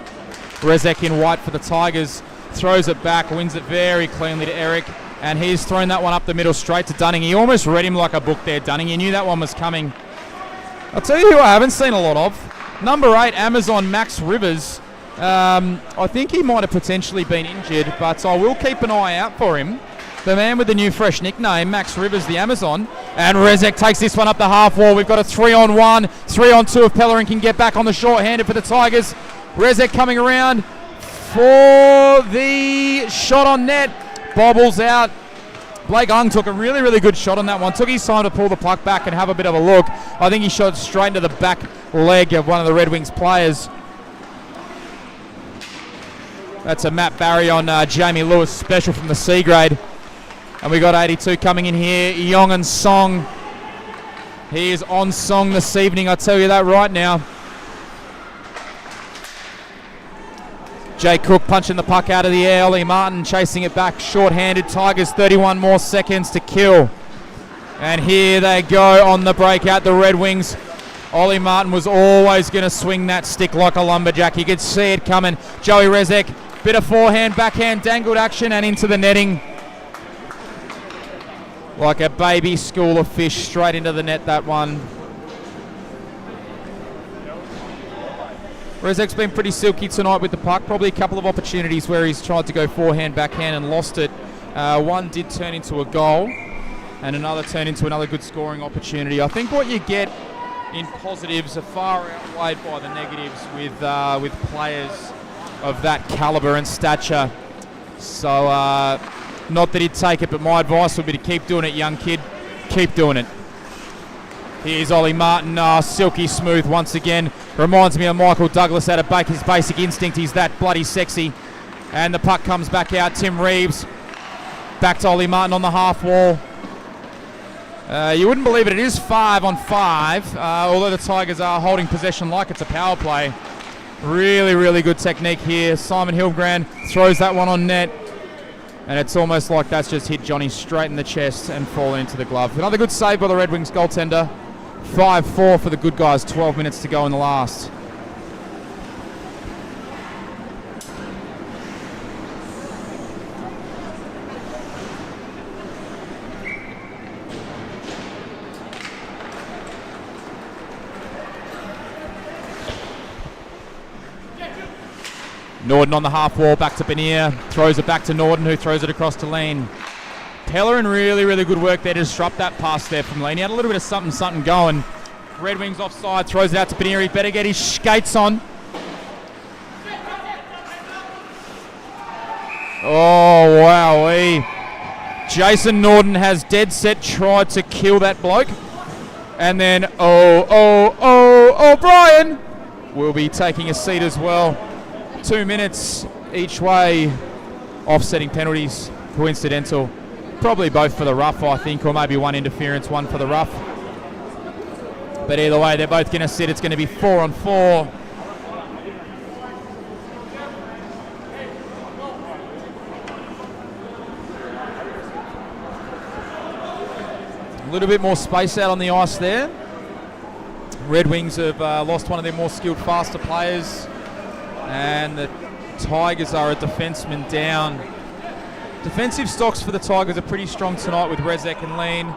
Rezek in white for the Tigers. Throws it back, wins it very cleanly to Eric. And he's thrown that one up the middle straight to Dunning. He almost read him like a book there, Dunning. He knew that one was coming. I'll tell you who I haven't seen a lot of. Number 8, Amazon, Max Rivers. I think he might have potentially been injured, but I will keep an eye out for him. The man with the new fresh nickname, Max Rivers, the Amazon. And Rezek takes this one up the half wall. We've got a 3-on-1, 3-on-2 if Pellerin can get back on the short-handed for the Tigers. Rezek coming around for the shot on net. Bobbles out. Blake Ung took a really, really good shot on that one. Took his time to pull the puck back and have a bit of a look. I think he shot straight into the back leg of one of the Red Wings players. That's a Matt Barry on Jamie Lewis special from the C grade. And we got 82 coming in here. Yong and Song. He is on song this evening, I tell you that right now. Jay Cook punching the puck out of the air. Ollie Martin chasing it back short-handed. Tigers 31 more seconds to kill. And here they go on the breakout, the Red Wings. Ollie Martin was always going to swing that stick like a lumberjack. You could see it coming. Joey Rezek, bit of forehand, backhand, dangled action and into the netting. Like a baby school of fish, straight into the net, that one. Rezek's been pretty silky tonight with the puck. Probably a couple of opportunities where he's tried to go forehand, backhand and lost it. One did turn into a goal and another turned into another good scoring opportunity. I think what you get in positives are far outweighed by the negatives with players of that calibre and stature. So, not that he'd take it, but my advice would be to keep doing it, young kid. Keep doing it. Here's Ollie Martin, silky smooth once again. Reminds me of Michael Douglas out of his basic instinct. He's that bloody sexy. And the puck comes back out. Tim Reeves back to Ollie Martin on the half wall. You wouldn't believe it is 5-on-5, although the Tigers are holding possession like it's a power play. Really, really good technique here. Simon Hildebrand throws that one on net. And it's almost like that's just hit Johnny straight in the chest and fallen into the glove. Another good save by the Red Wings goaltender. 5-4 for the good guys, 12 minutes to go in the last. Norden on the half wall, back to Benier, throws it back to Norden, who throws it across to Lean. Pellerin, really, really good work there to disrupt that pass there from Lean. He had a little bit of something going. Red Wings offside, throws it out to Benier. He better get his skates on. Oh, wow. Jason Norden has dead set tried to kill that bloke. And then, O'Brien will be taking a seat as well. 2 minutes each way, offsetting penalties, coincidental. Probably both for the rough, I think, or maybe one interference, one for the rough. But either way, they're both going to sit. It's going to be 4-on-4. A little bit more space out on the ice there. Red Wings have lost one of their more skilled, faster players. And the Tigers are a defenseman down. Defensive stocks for the Tigers are pretty strong tonight with Rezek and Lean.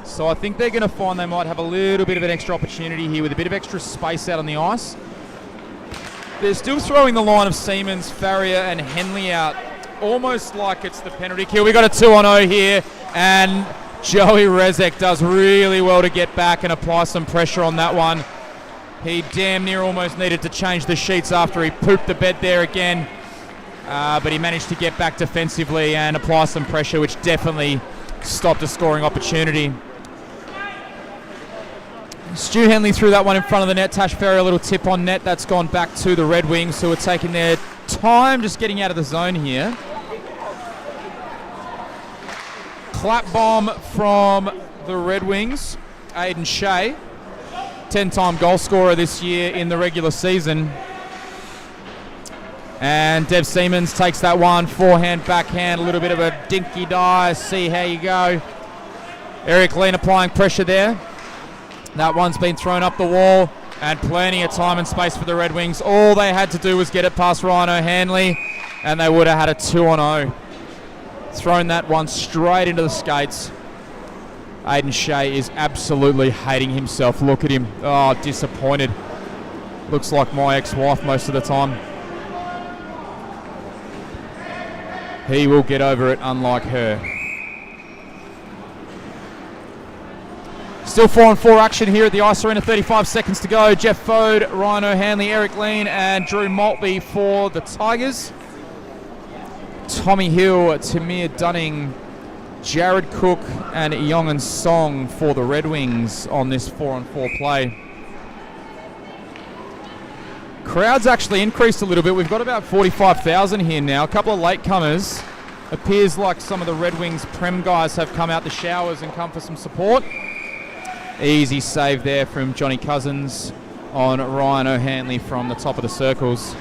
So I think they're going to find they might have a little bit of an extra opportunity here with a bit of extra space out on the ice. They're still throwing the line of Siemens, Farrier and Henley out, almost like it's the penalty kill. We got a 2-on-0 here, and Joey Rezek does really well to get back and apply some pressure on that one. He damn near almost needed to change the sheets after he pooped the bed there again. But he managed to get back defensively and apply some pressure, which definitely stopped a scoring opportunity. Stu Henley threw that one in front of the net. Tash Ferry, a little tip on net. That's gone back to the Red Wings, who are taking their time just getting out of the zone here. Clap bomb from the Red Wings. Aiden Shea, 10-time goal scorer this year in the regular season. And Dev Siemens takes that one, forehand, backhand, a little bit of a dinky dive, see how you go. Eric Lean applying pressure there. That one's been thrown up the wall, and plenty of time and space for the Red Wings. All they had to do was get it past Ryan O'Hanley, and they would have had a 2-on-0. Thrown that one straight into the skates. Aiden Shea is absolutely hating himself. Look at him. Oh, disappointed. Looks like my ex-wife most of the time. He will get over it, unlike her. Still 4-on-4 action here at the IHSA Arena, 35 seconds to go. Jeff Fode, Ryan O'Hanley, Eric Lean and Drew Maltby for the Tigers. Tommy Hill, Tamir Dunning, Jared Cook and Yongan Song for the Redwings on this 4-on-4 play. Crowd's actually increased a little bit. We've got about 45,000 here now. A couple of latecomers. Appears like some of the Redwings Prem guys have come out the showers and come for some support. Easy save there from Johnny Cousins on Ryan O'Hanley from the top of the circles.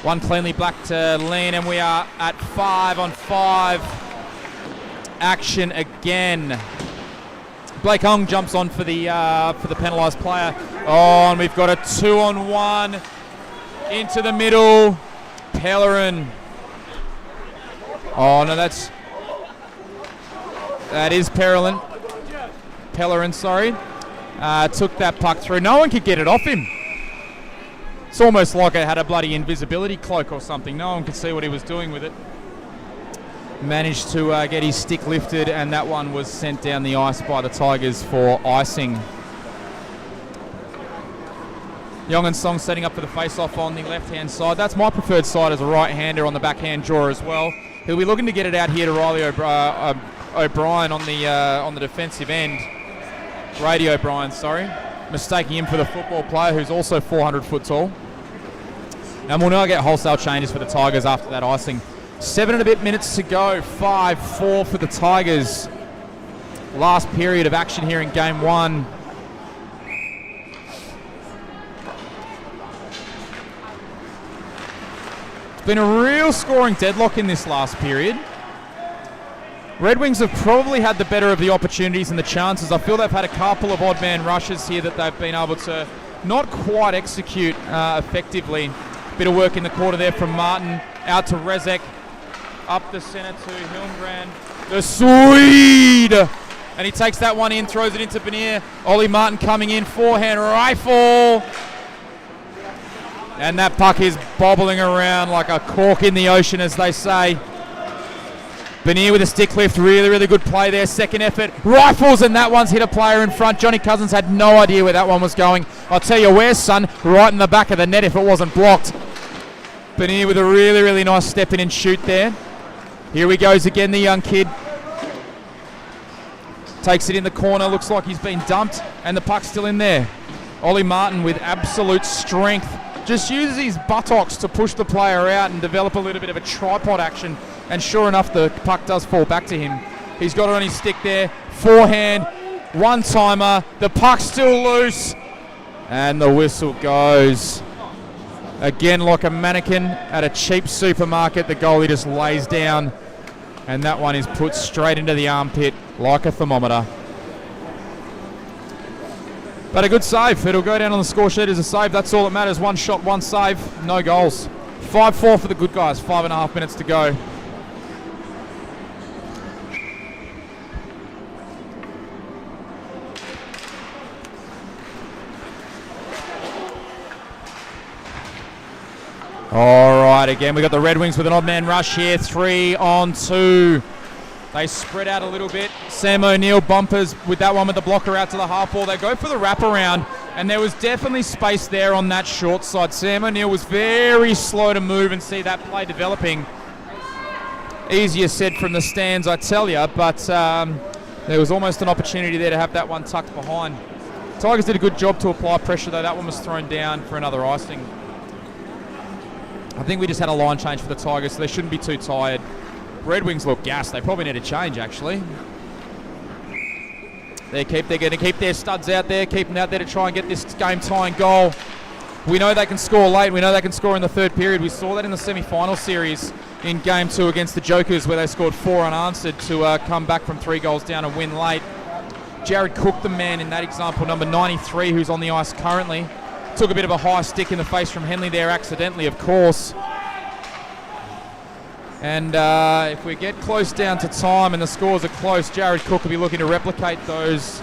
One cleanly black to Lean, and we are at 5-on-5 action again. Blake Hong jumps on for the penalised player. Oh, and we've got a 2-on-1 into the middle. Pellerin. Oh no, that is Pellerin. Pellerin, sorry. Took that puck through. No one could get it off him. It's almost like it had a bloody invisibility cloak or something. No one could see what he was doing with it. Managed to get his stick lifted, and that one was sent down the ice by the Tigers for icing. Young and Song setting up for the face-off on the left-hand side. That's my preferred side as a right-hander on the backhand draw as well. He'll be looking to get it out here to Riley O'Brien on the defensive end. Brady O'Brien, sorry. Mistaking him for the football player who's also 400 foot tall. And we'll now get wholesale changes for the Tigers after that icing. 7 and a bit minutes to go. 5-4 for the Tigers. Last period of action here in game one. It's been a real scoring deadlock in this last period. Redwings have probably had the better of the opportunities and the chances. I feel they've had a couple of odd man rushes here that they've been able to not quite execute effectively. Bit of work in the quarter there from Martin. Out to Rezek. Up the centre to Hilmbrand. The Swede! And he takes that one in, throws it into Benier. Ollie Martin coming in, forehand rifle. And that puck is bobbling around like a cork in the ocean, as they say. Benier with a stick lift, really, really good play there. Second effort, rifles, and that one's hit a player in front. Johnny Cousins had no idea where that one was going. I'll tell you where, son, right in the back of the net if it wasn't blocked. Benier with a really, really nice step in and shoot there. Here he goes again, the young kid. Takes it in the corner, looks like he's been dumped, and the puck's still in there. Ollie Martin with absolute strength. Just uses his buttocks to push the player out and develop a little bit of a tripod action. And sure enough, the puck does fall back to him. He's got it on his stick there. Forehand, one-timer. The puck's still loose. And the whistle goes. Again, like a mannequin at a cheap supermarket, the goalie just lays down. And that one is put straight into the armpit like a thermometer. But a good save. It'll go down on the score sheet as a save. That's all that matters. One shot, one save, no goals. 5-4 for the good guys. 5.5 minutes to go. All right, again, we got the Redwings with an odd man rush here. 3-on-2. They spread out a little bit. Sam O'Neill bumpers with that one with the blocker out to the half wall. They go for the wraparound, and there was definitely space there on that short side. Sam O'Neill was very slow to move and see that play developing. Easier said from the stands, I tell you, but there was almost an opportunity there to have that one tucked behind. Tigers did a good job to apply pressure, though. That one was thrown down for another icing. I think we just had a line change for the Tigers, so they shouldn't be too tired. Redwings look gassed. They probably need a change, actually. They're going to keep their studs out there, keep them out there to try and get this game-tying goal. We know they can score late. We know they can score in the third period. We saw that in the semi-final series in Game 2 against the Jokers, where they scored 4 unanswered to come back from 3 goals down and win late. Jared Cook, the man in that example, number 93, who's on the ice currently. Took a bit of a high stick in the face from Henley there accidentally, of course. And if we get close down to time and the scores are close, Jared Cook will be looking to replicate those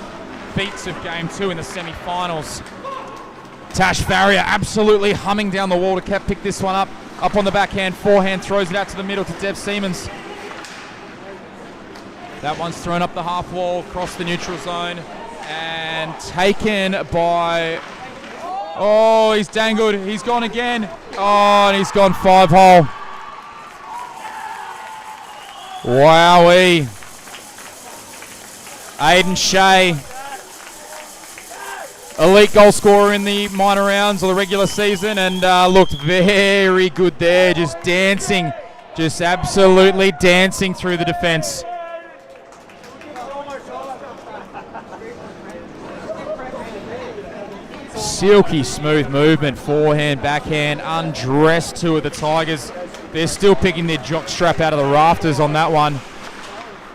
beats of Game 2 in the semi-finals. Tash Farrier absolutely humming down the wall to pick this one up. Up on the backhand, forehand, throws it out to the middle to Dev Siemens. That one's thrown up the half wall, across the neutral zone, and taken by... Oh, he's dangled. He's gone again. Oh, and he's gone 5-hole. Wowee. Aiden Shea, elite goal scorer in the minor rounds or the regular season, and looked very good there, just dancing, just absolutely dancing through the defence. Silky smooth movement, forehand, backhand, undressed two of the Tigers. They're still picking their jock strap out of the rafters on that one.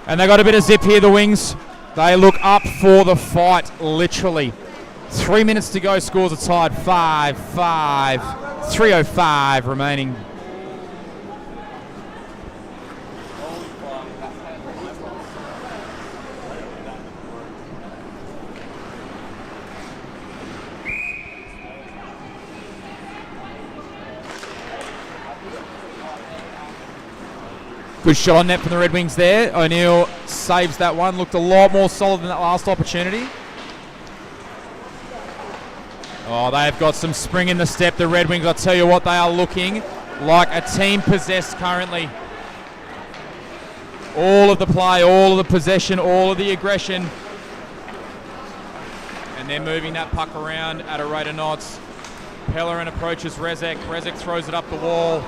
And they got a bit of zip here, the Wings. They look up for the fight, literally. 3 minutes to go, scores are tied 5-5, 3:05 remaining. Good shot on net from the Red Wings there. O'Neill saves that one. Looked a lot more solid than that last opportunity. Oh, they've got some spring in the step, the Red Wings. I'll tell you what, they are looking like a team possessed currently. All of the play, all of the possession, all of the aggression. And they're moving that puck around at a rate of knots. Pellerin approaches Rezek. Rezek throws it up the wall.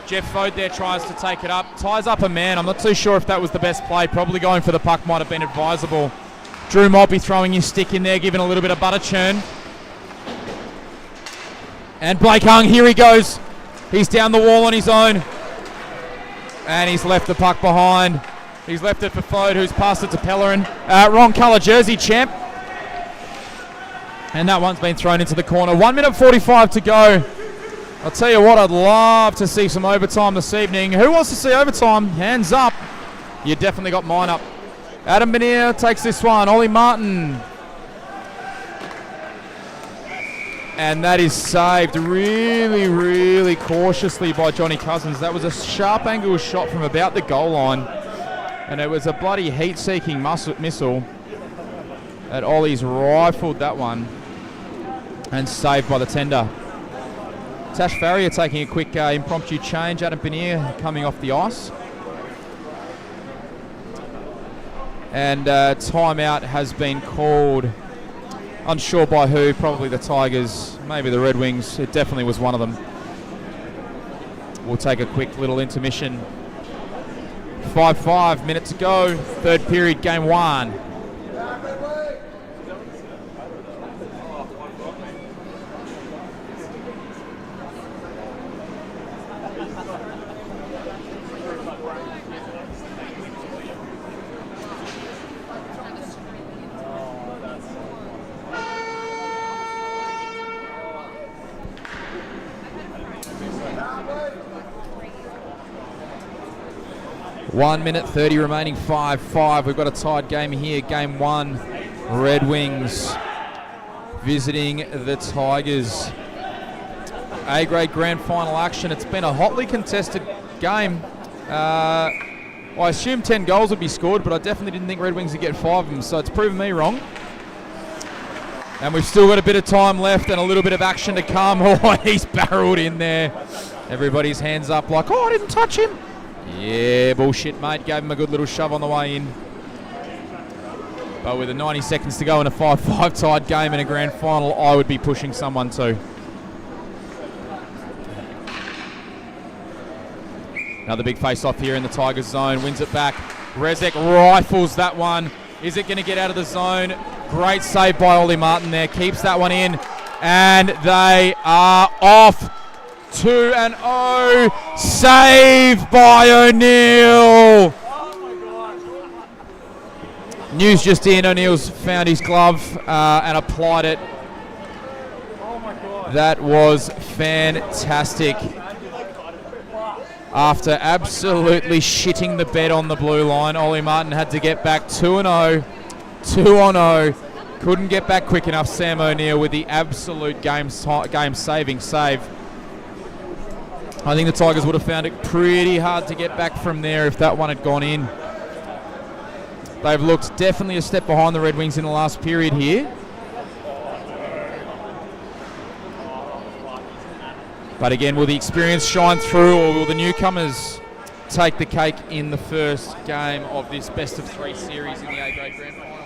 Jeff Fode there tries to take it up. Ties up a man. I'm not too sure if that was the best play. Probably going for the puck might have been advisable. Drew might be throwing his stick in there, giving a little bit of butter churn. And Blake Hung, here he goes. He's down the wall on his own. And he's left the puck behind. He's left it for Fode, who's passed it to Pellerin. Wrong colour jersey, champ. And that one's been thrown into the corner. 1 minute 45 to go. I'll tell you what, I'd love to see some overtime this evening. Who wants to see overtime? Hands up. You definitely got mine up. Adam Benier takes this one. Ollie Martin. And that is saved really, really cautiously by Johnny Cousins. That was a sharp angle shot from about the goal line. And it was a bloody heat-seeking missile. And Ollie's rifled that one. And saved by the tender. Tash Farrier taking a quick impromptu change. Adam Benier coming off the ice. And timeout has been called. Unsure by who, probably the Tigers, maybe the Red Wings. It definitely was one of them. We'll take a quick little intermission. 5 minutes to go. Third period, game 1. One minute 30 remaining, 5-5. We've got a tied game here. Game 1, Red Wings visiting the Tigers. A-grade grand final action. It's been a hotly contested game. I assumed 10 goals would be scored, but I definitely didn't think Red Wings would get 5 of them, so it's proven me wrong. And we've still got a bit of time left and a little bit of action to come. Oh, he's barreled in there. Everybody's hands up like, oh, I didn't touch him. Yeah, bullshit, mate. Gave him a good little shove on the way in. But with 90 seconds to go in a 5-5 tied game in a grand final, I would be pushing someone too. Another big face-off here in the Tigers zone. Wins it back. Rezek rifles that one. Is it going to get out of the zone? Great save by Ollie Martin there. Keeps that one in. And they are off. 2-0. Save by O'Neill. News just in. O'Neill's found his glove and applied it. That was fantastic. After absolutely shitting the bed on the blue line, Ollie Martin had to get back 2-0 2 on 0. Couldn't get back quick enough. Sam O'Neill with the absolute game-saving save. I think the Tigers would have found it pretty hard to get back from there if that one had gone in. They've looked definitely a step behind the Redwings in the last period here. But again, will the experience shine through, or will the newcomers take the cake in the first game of this best of 3 series in the A-grade grand final?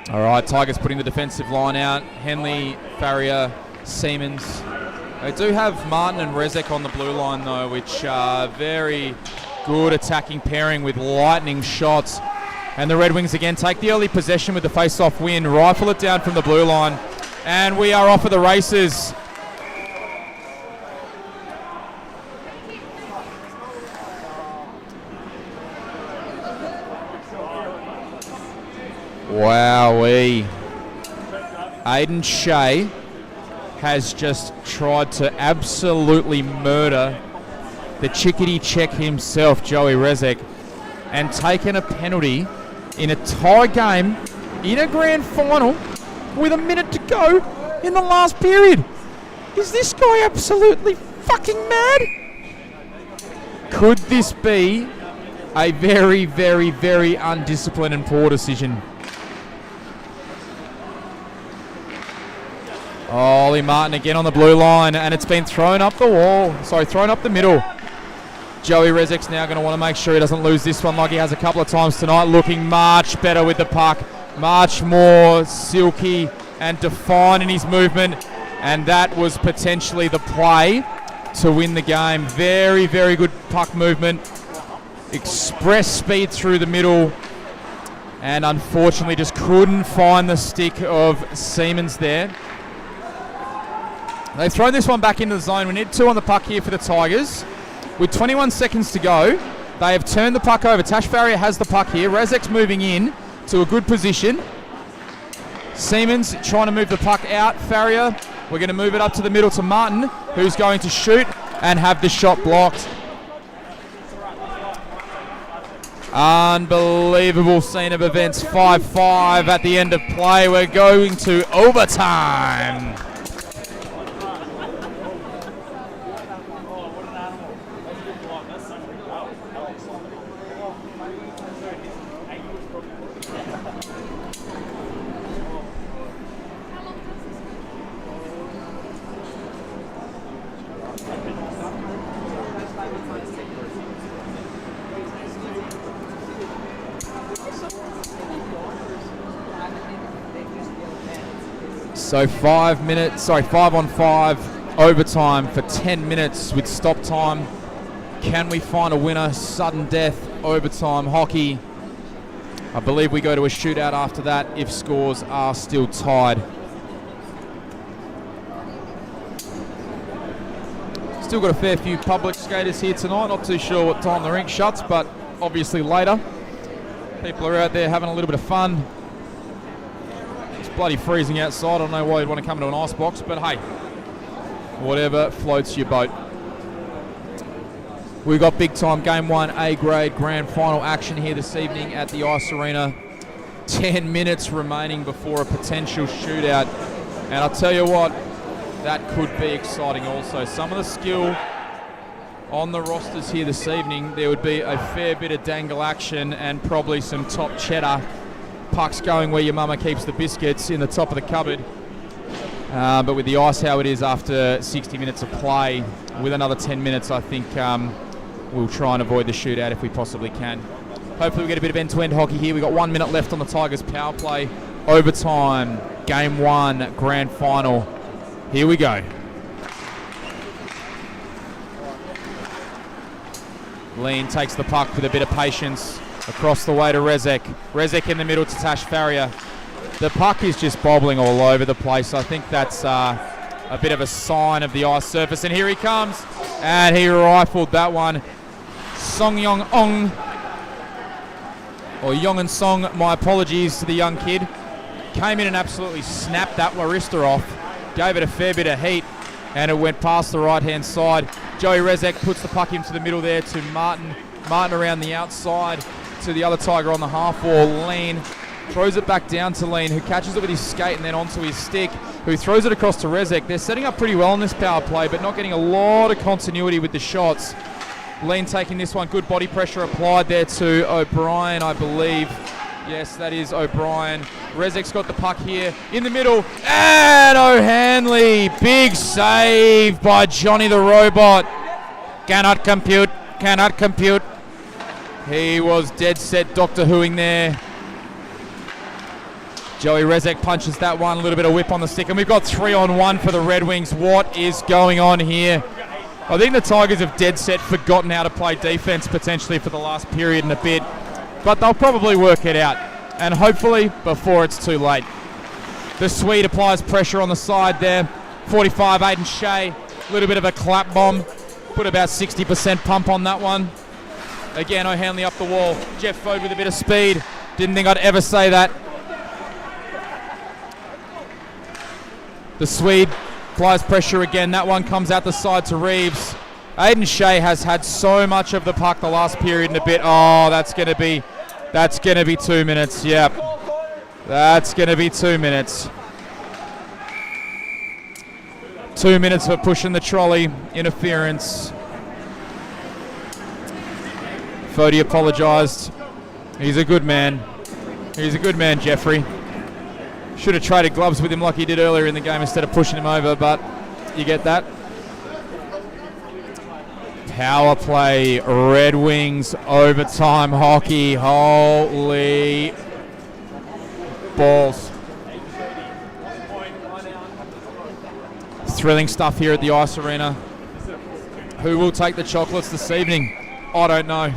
All right, Tigers putting the defensive line out. Henley, Farrier, Siemens. They do have Martin and Rezek on the blue line though, which are very good attacking pairing with lightning shots. And the Redwings again take the early possession with the face-off win, rifle it down from the blue line, and we are off at the races. Wowee. Aiden Shea has just tried to absolutely murder the chickadee check himself, Joey Rezek, and taken a penalty in a tie game in a grand final with a minute to go in the last period. Is this guy absolutely fucking mad? Could this be a very, very, very undisciplined and poor decision? Ollie Martin again on the blue line, and it's been thrown up the wall. Sorry, thrown up the middle. Joey Rezek's now going to want to make sure he doesn't lose this one like he has a couple of times tonight. Looking much better with the puck. Much more silky and defined in his movement. And that was potentially the play to win the game. Very, very good puck movement. Express speed through the middle. And unfortunately just couldn't find the stick of Siemens there. They've thrown this one back into the zone. We need 2 on the puck here for the Tigers. With 21 seconds to go, they have turned the puck over. Tash Farrier has the puck here. Rezek's moving in to a good position. Siemens trying to move the puck out. Farrier, we're going to move it up to the middle to Martin, who's going to shoot and have the shot blocked. Unbelievable scene of events. 5-5 at the end of play. We're going to overtime. So 5 on 5 overtime for 10 minutes with stop time. Can we find a winner? Sudden death, overtime hockey. I believe we go to a shootout after that if scores are still tied. Still got a fair few public skaters here tonight. Not too sure what time the rink shuts, but obviously later. People are out there having a little bit of fun. It's bloody freezing outside. I don't know why you'd want to come into an ice box, but hey, whatever floats your boat. We've got big time Game 1 A-grade grand final action here this evening at the Ice Arena. 10 minutes remaining before a potential shootout. And I'll tell you what, that could be exciting also. Some of the skill on the rosters here this evening, there would be a fair bit of dangle action and probably some top cheddar. Pucks going where your mama keeps the biscuits in the top of the cupboard. But with the ice how it is after 60 minutes of play, with another 10 minutes, I think we'll try and avoid the shootout if we possibly can. Hopefully we get a bit of end-to-end hockey here. We've got 1 minute left on the Tigers power play. Overtime, Game 1, grand final. Here we go. Lean takes the puck with a bit of patience. Across the way to Rezek. Rezek in the middle to Tash Farrier. The puck is just bobbling all over the place. I think that's a bit of a sign of the ice surface. And here he comes, and he rifled that one. Song Yong Ong, or Yong and Song, my apologies to the young kid. Came in and absolutely snapped that Larista off, gave it a fair bit of heat, and it went past the right-hand side. Joey Rezek puts the puck into the middle there to Martin. Martin around the outside to the other Tiger on the half wall, Lean. Throws it back down to Lean, who catches it with his skate and then onto his stick, who throws it across to Rezek. They're setting up pretty well in this power play, but not getting a lot of continuity with the shots. Lean taking this one, good body pressure applied there to O'Brien, I believe. Yes, that is O'Brien. Rezek's got the puck here in the middle, and O'Hanley, big save by Johnny the Robot. Cannot compute. He was dead set Doctor Whoing there. Joey Rezek punches that one, a little bit of whip on the stick, and we've got 3-on-1 for the Redwings. What is going on here? I think the Tigers have dead set forgotten how to play defense potentially for the last period and a bit, but they'll probably work it out, and hopefully before it's too late. The Swede applies pressure on the side there. 45, Aiden Shea, a little bit of a clap bomb, put about 60% pump on that one. Again, O'Hanley up the wall. Jeff Fode with a bit of speed. Didn't think I'd ever say that. The Swede applies pressure again. That one comes out the side to Reeves. Aiden Shea has had so much of the puck the last period and a bit. Oh, that's gonna be 2 minutes. Yep, that's gonna be 2 minutes. 2 minutes for pushing the trolley. Interference. Fode apologised. He's a good man. Jeffrey. Should have traded gloves with him like he did earlier in the game instead of pushing him over, but you get that. Power play, Red Wings, overtime hockey. Holy balls. Thrilling stuff here at the Ice Arena. Who will take the chocolates this evening? I don't know.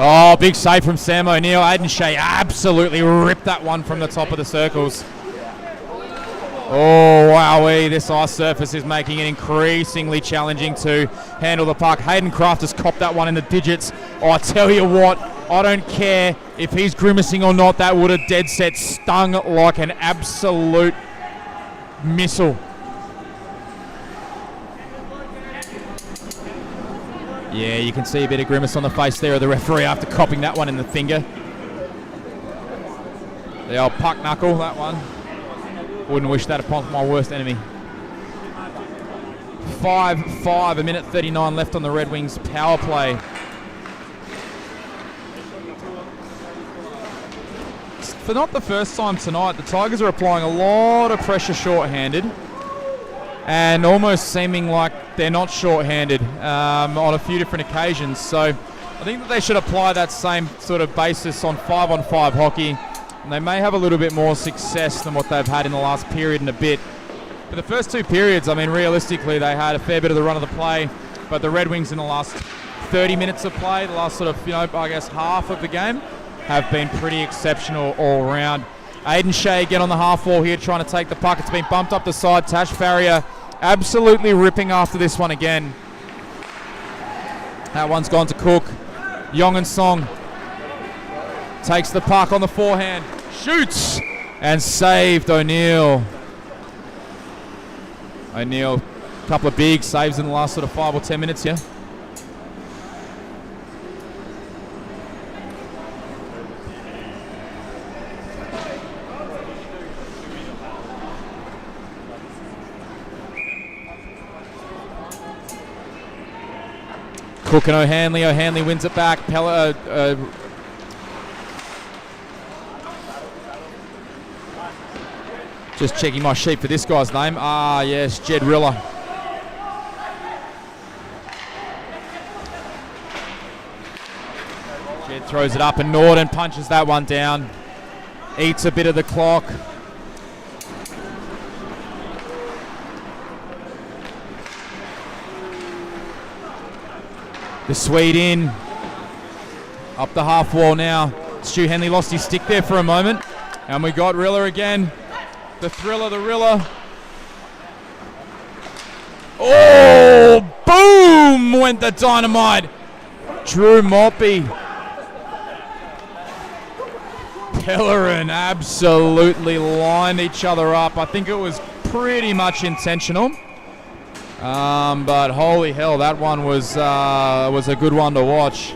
Oh, big save from Sam O'Neill. Aiden Shea absolutely ripped that one from the top of the circles. Oh, wowee. This ice surface is making it increasingly challenging to handle the puck. Hayden Kraft has copped that one in the digits. Oh, I tell you what, I don't care if he's grimacing or not. That would have dead set stung like an absolute missile. Yeah, you can see a bit of grimace on the face there of the referee after copping that one in the finger. The old puck knuckle, that one. Wouldn't wish that upon my worst enemy. 5-5, a minute 39 left on the Red Wings power play. For not the first time tonight, the Tigers are applying a lot of pressure short-handed and almost seeming like they're not short-handed on a few different occasions. So I think that they should apply that same sort of basis on 5-on-5 hockey, and they may have a little bit more success than what they've had in the last period and a bit. For the first two periods, I mean, realistically, they had a fair bit of the run of the play, but the Red Wings in the last 30 minutes of play, the last sort of, I guess half of the game, have been pretty exceptional all round. Aiden Shea again on the half wall here trying to take the puck. It's been bumped up the side. Tash Farrier absolutely ripping after this one again. That one's gone to Cook. Yong and Song takes the puck on the forehand. Shoots! And saved O'Neill. O'Neill, a couple of big saves in the last sort of 5 or 10 minutes here. Cook and O'Hanley. O'Hanley wins it back. Just checking my sheet for this guy's name. Ah, yes, Jed Riller. Jed throws it up and Norton punches that one down. Eats a bit of the clock. The Swede in. Up the half wall now. Stu Henley lost his stick there for a moment. And we got Rilla again. The thriller, the Rilla. Oh, boom, went the dynamite. Drew Maltby. Pellerin absolutely lined each other up. I think it was pretty much intentional. But holy hell, that one was a good one to watch.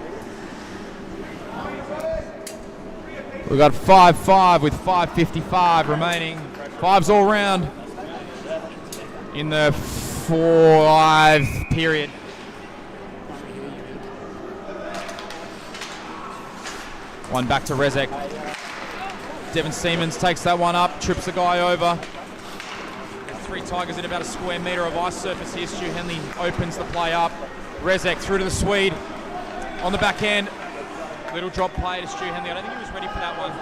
We've got 5-5 with 5:55 remaining. Fives all round in the 4-5 period. One back to Rezek. Devon Siemens takes that one up, trips the guy over. There's 3 Tigers in about a square metre of ice surface here. Stu Henley opens the play up. Rezek through to the Swede. On the backhand. Little drop play to Stu Henley. I don't think he was ready for that one.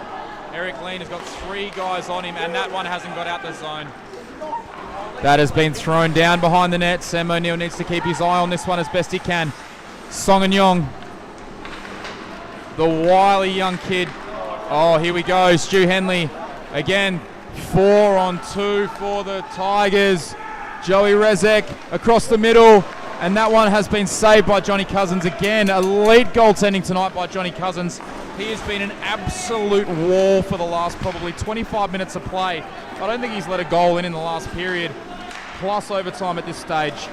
Eric Lean has got 3 guys on him, and that one hasn't got out the zone. That has been thrown down behind the net. Sam O'Neill needs to keep his eye on this one as best he can. Song and Yong. The wily young kid. Oh, here we go. Stu Henley again. 4-on-2 for the Tigers. Joey Rezek across the middle. And that one has been saved by Johnny Cousins again. Elite goaltending tonight by Johnny Cousins. He has been an absolute wall for the last probably 25 minutes of play. I don't think he's let a goal in the last period, plus overtime at this stage.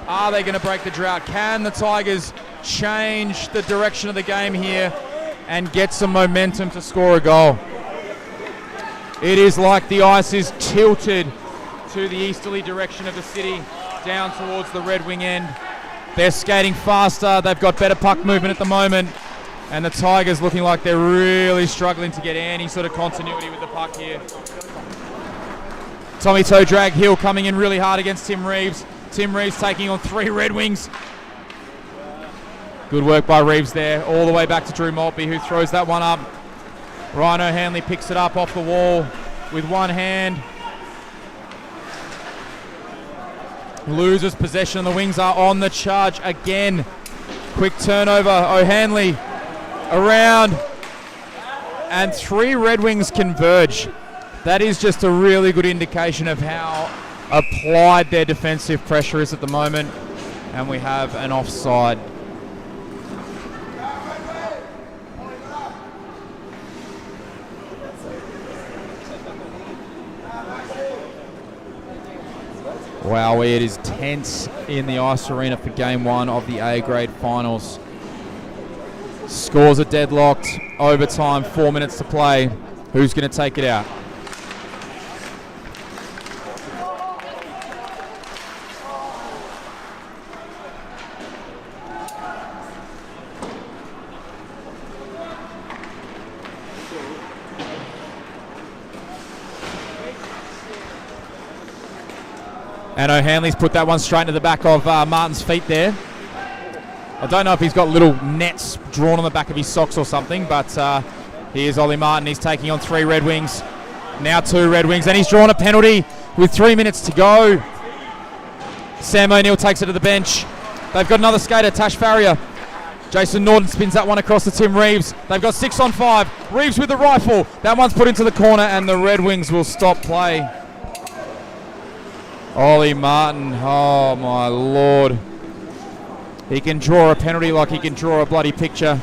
Are they going to break the drought? Can the Tigers change the direction of the game here and get some momentum to score a goal? It is like the ice is tilted to the easterly direction of the city, down towards the Red Wing end. They're skating faster. They've got better puck movement at the moment. And the Tigers looking like they're really struggling to get any sort of continuity with the puck here. Tommy Toe Drag Hill coming in really hard against Tim Reeves. Tim Reeves taking on 3 Red Wings. Good work by Reeves there. All the way back to Drew Maltby, who throws that one up. Ryan O'Hanley picks it up off the wall with one hand. Loses possession, and the Wings are on the charge again. Quick turnover. O'Hanley around, and 3 Red Wings converge. That is just a really good indication of how applied their defensive pressure is at the moment. And we have an offside. Wow, it is tense in the ice arena for game 1 of the A-grade finals. Scores are deadlocked. Overtime, 4 minutes to play. Who's going to take it out? And O'Hanley's put that one straight into the back of Martin's feet there. I don't know if he's got little nets drawn on the back of his socks or something, but here's Ollie Martin. He's taking on 3 Red Wings. Now 2 Red Wings, and he's drawn a penalty with 3 minutes to go. Sam O'Neill takes it to the bench. They've got another skater, Tash Farrier. Jason Norton spins that one across to Tim Reeves. They've got 6 on 5. Reeves with the rifle. That one's put into the corner, and the Red Wings will stop play. Ollie Martin, oh my lord. He can draw a penalty like he can draw a bloody picture.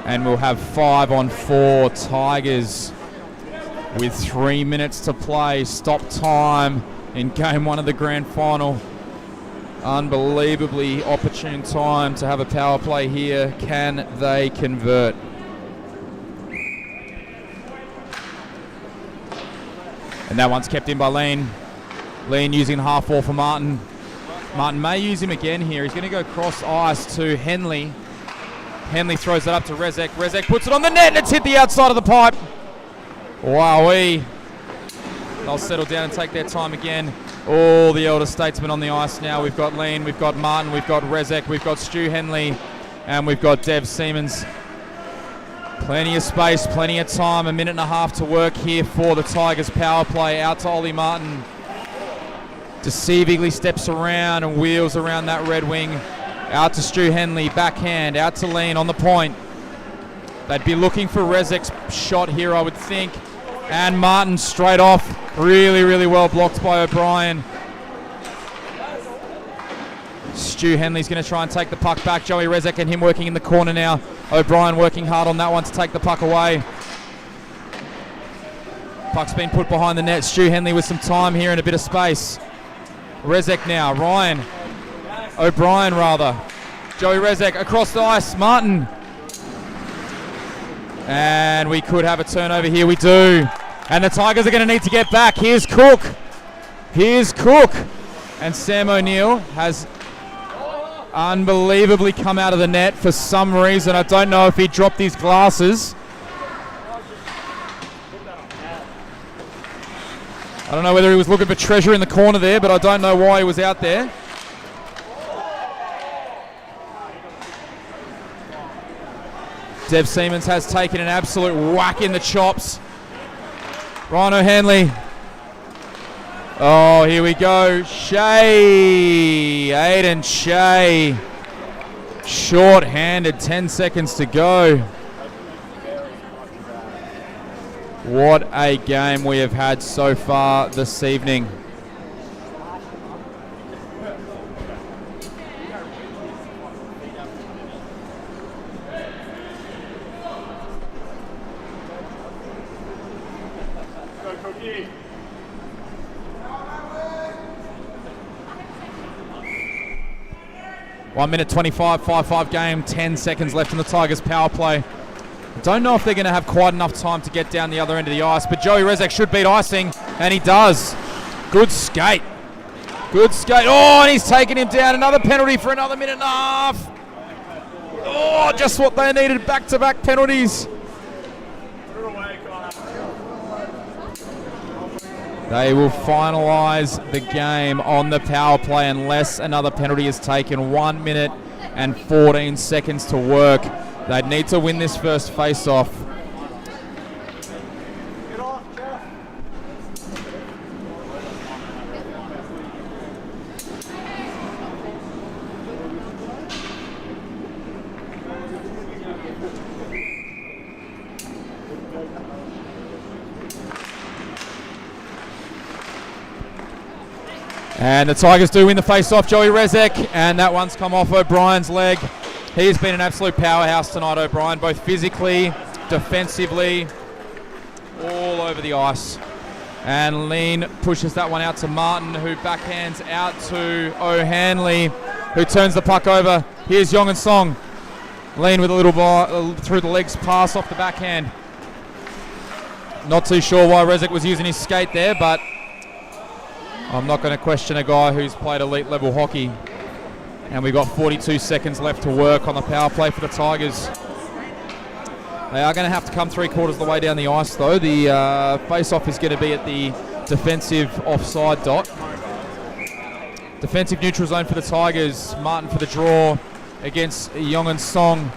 And we'll have 5 on 4 Tigers with 3 minutes to play. Stop time in game 1 of the grand final. Unbelievably opportune time to have a power play here. Can they convert? And that one's kept in by Lean. Lean using the half wall for Martin. Martin may use him again here. He's going to go cross ice to Henley. Henley throws that up to Rezek. Rezek puts it on the net, and it's hit the outside of the pipe. Wowee. They'll settle down and take their time again. All the elder statesmen on the ice now. We've got Lean, we've got Martin, we've got Rezek, we've got Stu Henley, and we've got Dev Siemens. Plenty of space, plenty of time. 1.5 minutes to work here for the Tigers power play. Out to Ollie Martin. Deceivingly steps around and wheels around that Red Wing. Out to Stu Henley, backhand, out to Lean on the point. They'd be looking for Rezek's shot here, I would think. And Martin straight off. Really, really well blocked by O'Brien. Stu Henley's going to try and take the puck back. Joey Rezek and him working in the corner now. O'Brien working hard on that one to take the puck away. Puck's been put behind the net. Stu Henley with some time here and a bit of space. Rezek now. Ryan. O'Brien rather. Joey Rezek across the ice. Martin. And we could have a turnover here. We do. And the Tigers are going to need to get back. Here's Cook. And Sam O'Neill has unbelievably come out of the net for some reason. I don't know if he dropped his glasses. I don't know whether he was looking for treasure in the corner there, but I don't know why he was out there. Dev Siemens has taken an absolute whack in the chops. Ryan O'Hanley. Oh, here we go. Shea. Aiden Shea. Short-handed, 10 seconds to go. What a game we have had so far this evening. Go, Cookie. 1 minute 25, 5-5 game, 10 seconds left in the Tigers power play. Don't know if they're going to have quite enough time to get down the other end of the ice, but Joey Rezek should beat icing, and he does. Good skate. Oh, and he's taken him down. Another penalty for another minute and a half. Oh, just what they needed, back-to-back penalties. They will finalise the game on the power play unless another penalty is taken. 1 minute and 14 seconds to work. They'd need to win this first face-off. Get off, Jeff. And the Tigers do win the face-off. Joey Rezek, and that one's come off O'Brien's leg. He's been an absolute powerhouse tonight, O'Brien, both physically, defensively, all over the ice. And Lean pushes that one out to Martin, who backhands out to O'Hanley, who turns the puck over. Here's Yong and Song. Lean with a little ball through the legs pass off the backhand. Not too sure why Rezek was using his skate there, but I'm not going to question a guy who's played elite level hockey. And we've got 42 seconds left to work on the power play for the Tigers. They are going to have to come 3/4 of the way down the ice, though. The face-off is going to be at the defensive offside dot. Defensive neutral zone for the Tigers. Martin for the draw against Yong and Song,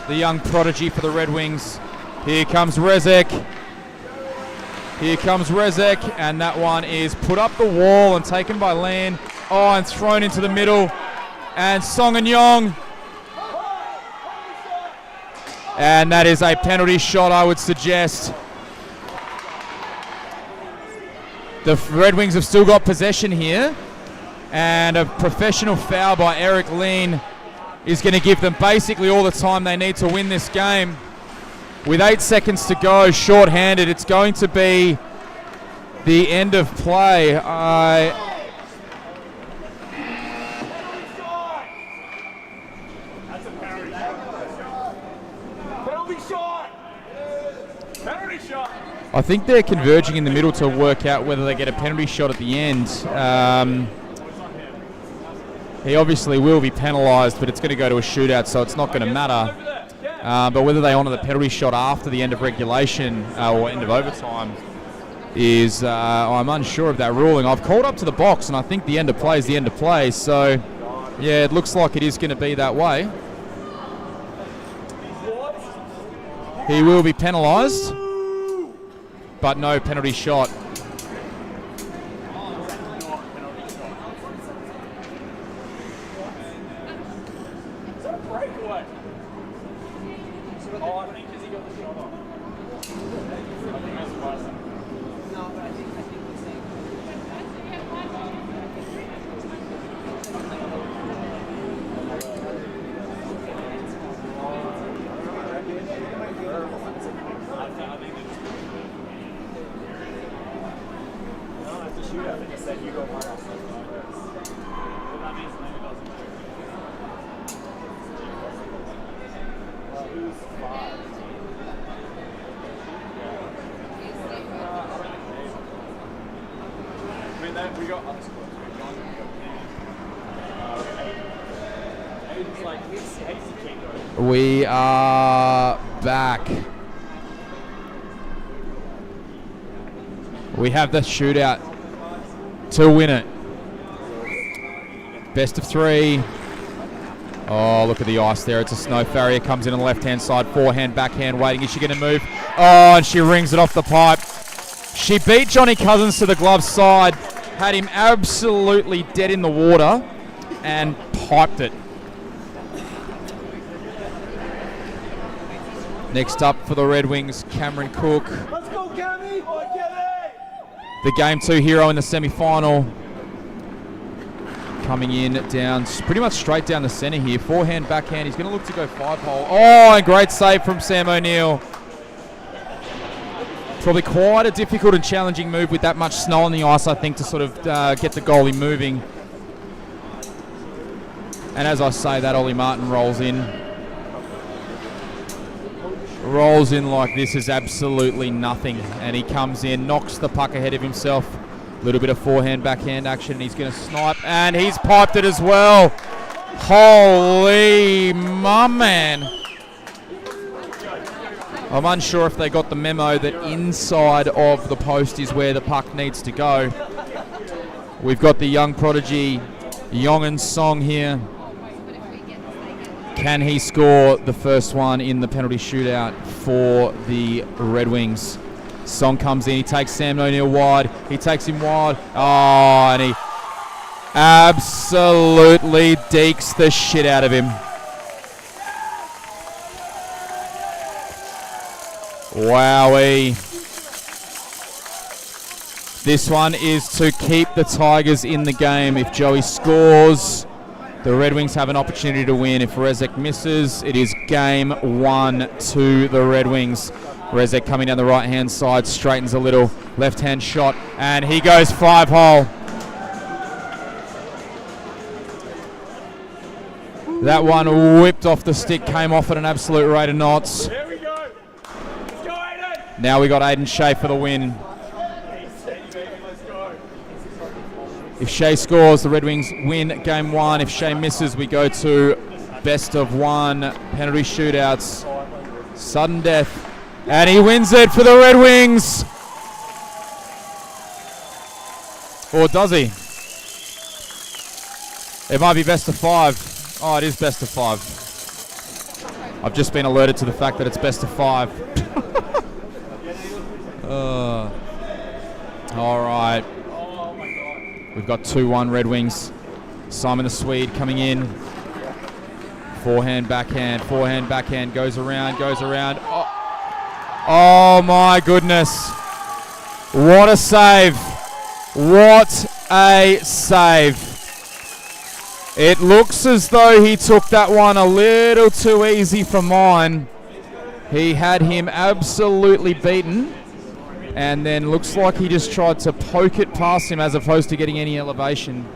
the young prodigy for the Red Wings. Here comes Rezek. And that one is put up the wall and taken by Lan. Oh, and thrown into the middle. And Song and Yong. And that is a penalty shot, I would suggest. The Red Wings have still got possession here. And a professional foul by Eric Lean is going to give them basically all the time they need to win this game. With 8 seconds to go, short-handed, it's going to be the end of play. That's a penalty shot. Penalty shot. I think they're converging in the middle to work out whether they get a penalty shot at the end. He obviously will be penalised, but it's going to go to a shootout, so it's not going to matter. But whether they honour the penalty shot after the end of regulation or end of overtime is, I'm unsure of that ruling. I've called up to the box, and I think the end of play is the end of play. So, yeah, it looks like it is going to be that way. He will be penalised, but no penalty shot. breakaway. Oh, I think because he got the shot off. I think that's why. No, but I think the same. No, it's a shootout. They just said you go one off. Well, that means maybe it doesn't matter. Well, who's 5? I mean, we got other scores. We got Aiden's like, he's a king though. We are back. We have the shootout to win it. Best of 3. Oh, look at the ice there. It's a snow farrier. Comes in on the left-hand side. Forehand, backhand, waiting. Is she going to move? Oh, and she rings it off the pipe. She beat Johnny Cousins to the glove side. Had him absolutely dead in the water and piped it. Next up for the Redwings, Cameron Cook. Let's go, Cammy! Oh, The Game 2 hero in the semi-final. Coming in down, pretty much straight down the centre here. Forehand, backhand. He's going to look to go 5-hole. Oh, and great save from Sam O'Neill. Probably quite a difficult and challenging move with that much snow on the ice, I think, to sort of get the goalie moving. And as I say that, Ollie Martin rolls in. Rolls in like this is absolutely nothing. And he comes in, knocks the puck ahead of himself. A little bit of forehand, backhand action. He's going to snipe, and he's piped it as well. Holy mum, man. I'm unsure if they got the memo that inside of the post is where the puck needs to go. We've got the young prodigy, Yongan Song here. Can he score the first one in the penalty shootout for the Red Wings? Song comes in, he takes Sam O'Neill wide, he takes him wide, oh, and he absolutely dekes the shit out of him. Wowee. This one is to keep the Tigers in the game. If Joey scores, the Red Wings have an opportunity to win. If Rezek misses, it is game 1 to the Red Wings. Rezek coming down the right-hand side, straightens a little, left-hand shot, and he goes 5-hole. That one whipped off the stick, came off at an absolute rate of knots. There we go. Let's go, Aiden. Now we got Aiden Shea for the win. Let's go. If Shea scores, the Red Wings win game 1. If Shea misses, we go to best of 1 penalty shootouts. Sudden death. And he wins it for the Red Wings. Or does he? It might be best of 5. Oh, it is best of 5. I've just been alerted to the fact that it's best of 5. All right. We've got 2-1 Red Wings. Simon the Swede coming in. Forehand, backhand, goes around. Oh my goodness. What a save. What a save. It looks as though he took that one a little too easy for mine. He had him absolutely beaten. And then looks like he just tried to poke it past him as opposed to getting any elevation.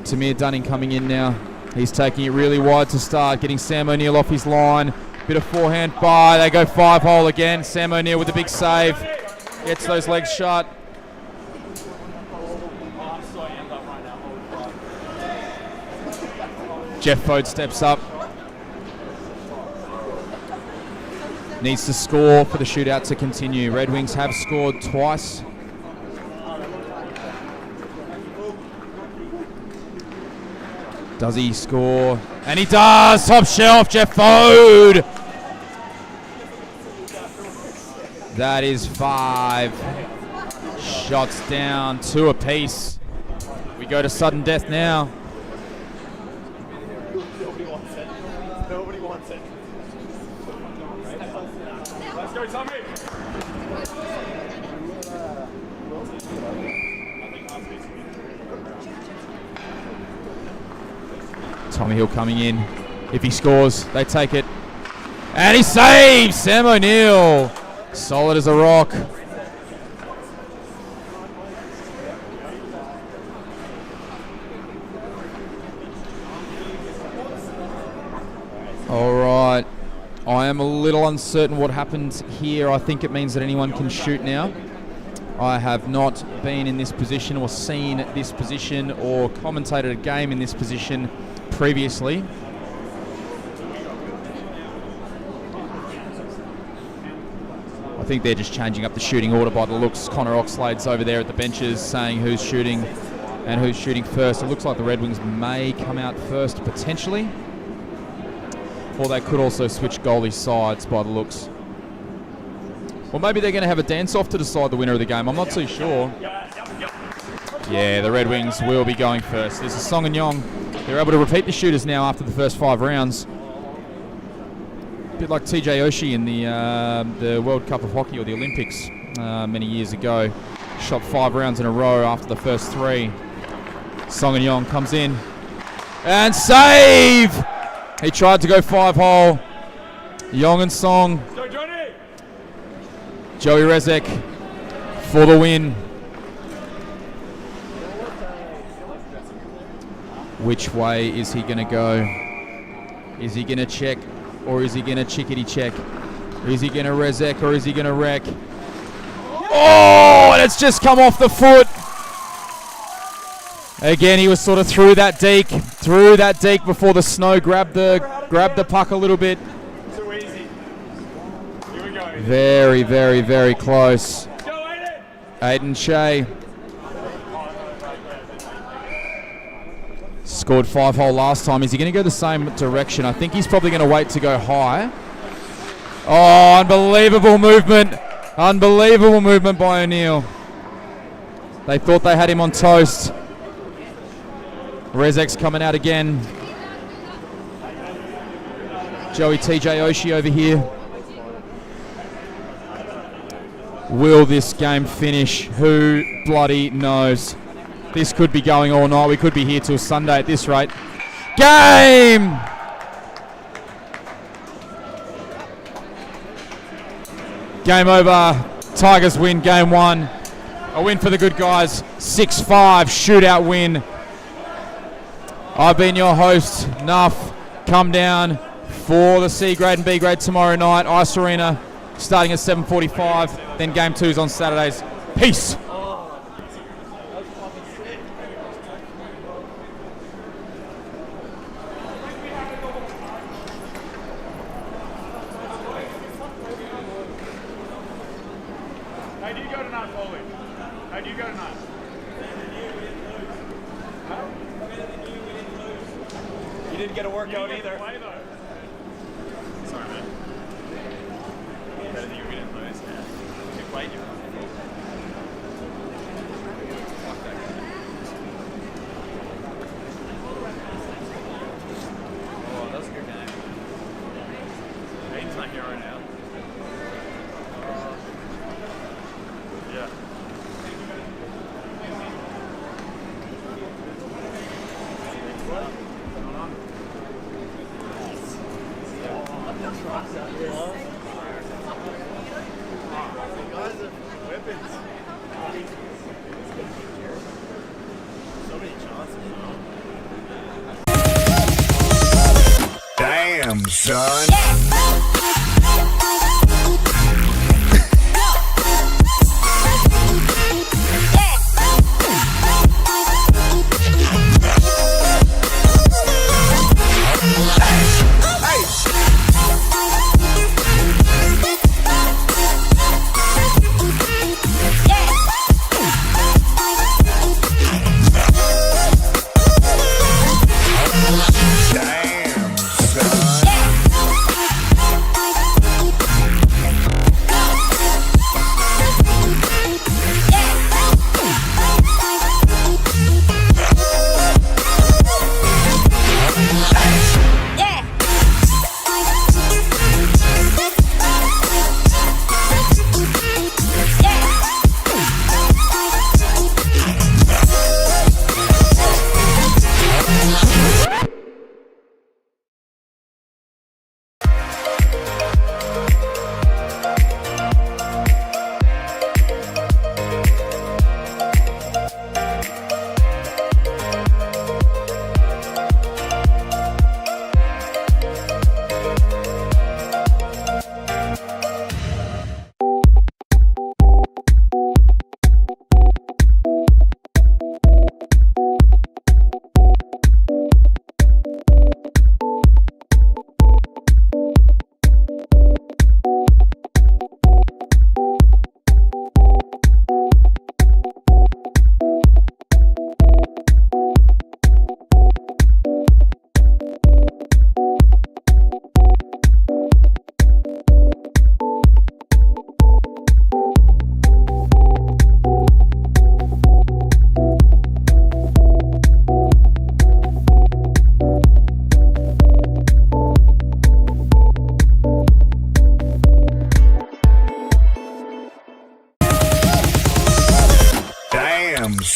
Tamir Dunning coming in now. He's taking it really wide to start, getting Sam O'Neill off his line. Bit of forehand by. They go 5-hole again. Sam O'Neill with a big save. Gets those legs shut. Jeff Fode steps up. Needs to score for the shootout to continue. Red Wings have scored twice. Does he score? And he does! Top shelf, Jeff Fode! That is 5 shots down, 2 apiece. We go to sudden death now. Go, Tommy. Tommy Hill coming in. If he scores, they take it. And he saves! Sam O'Neill. Solid as a rock. All right. I am a little uncertain what happens here. I think it means that anyone can shoot now. I have not been in this position or seen this position or commentated a game in this position previously. I think they're just changing up the shooting order by the looks. Connor Oxlade's over there at the benches saying who's shooting and who's shooting first. It looks like the Red Wings may come out first potentially. Or they could also switch goalie sides by the looks. Or maybe they're going to have a dance-off to decide the winner of the game. I'm not too sure. Yeah, the Red Wings will be going first. This is Song and Yong. They're able to repeat the shooters now after the first 5 rounds. A bit like TJ Oshie in the World Cup of Hockey or the Olympics many years ago. Shot 5 rounds in a row after the first 3. Song and Yong comes in. And save! He tried to go 5-hole. Yong and Song. Joey Rezek for the win. Which way is he going to go? Is he going to check or is he going to chickadee check? Is he going to Rezek or is he going to wreck? Oh, and it's just come off the foot. Again, he was sort of through that deek before the snow grabbed the puck a little bit. Too easy. Here we go. Very, very, very close. Go, Aiden. Aiden Shea scored 5-hole last time. Is he going to go the same direction? I think he's probably going to wait to go high. Oh, unbelievable movement. Unbelievable movement by O'Neill. They thought they had him on toast. Rezek's coming out again. Joey TJ Oshie over here. Will this game finish? Who bloody knows? This could be going all night. We could be here till Sunday at this rate. Game! Game over. Tigers win game 1. A win for the good guys. 6-5 shootout win. I've been your host, Nuff. Come down for the C grade and B grade tomorrow night. Ice Arena starting at 7:45. Then game 2's on Saturdays. Peace. How do you go tonight, Foley? How do you go tonight? You didn't get a workout either. Sorry, man. Better than you didn't lose, man. You played your fuck that guy. Oh, that was a good game. Aiden's my hero now. Yeah. Damn, son. Damn, son.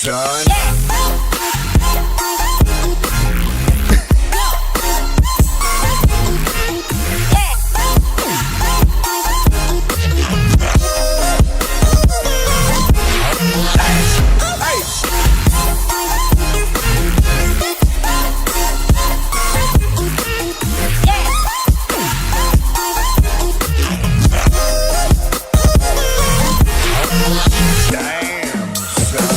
son. Damn, son.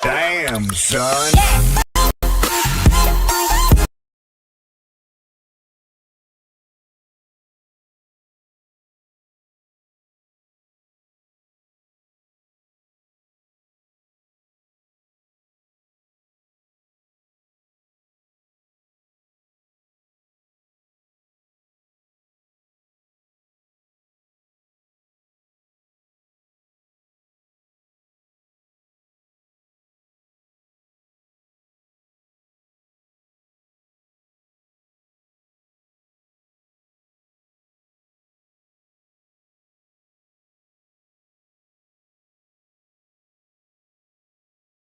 Damn, son.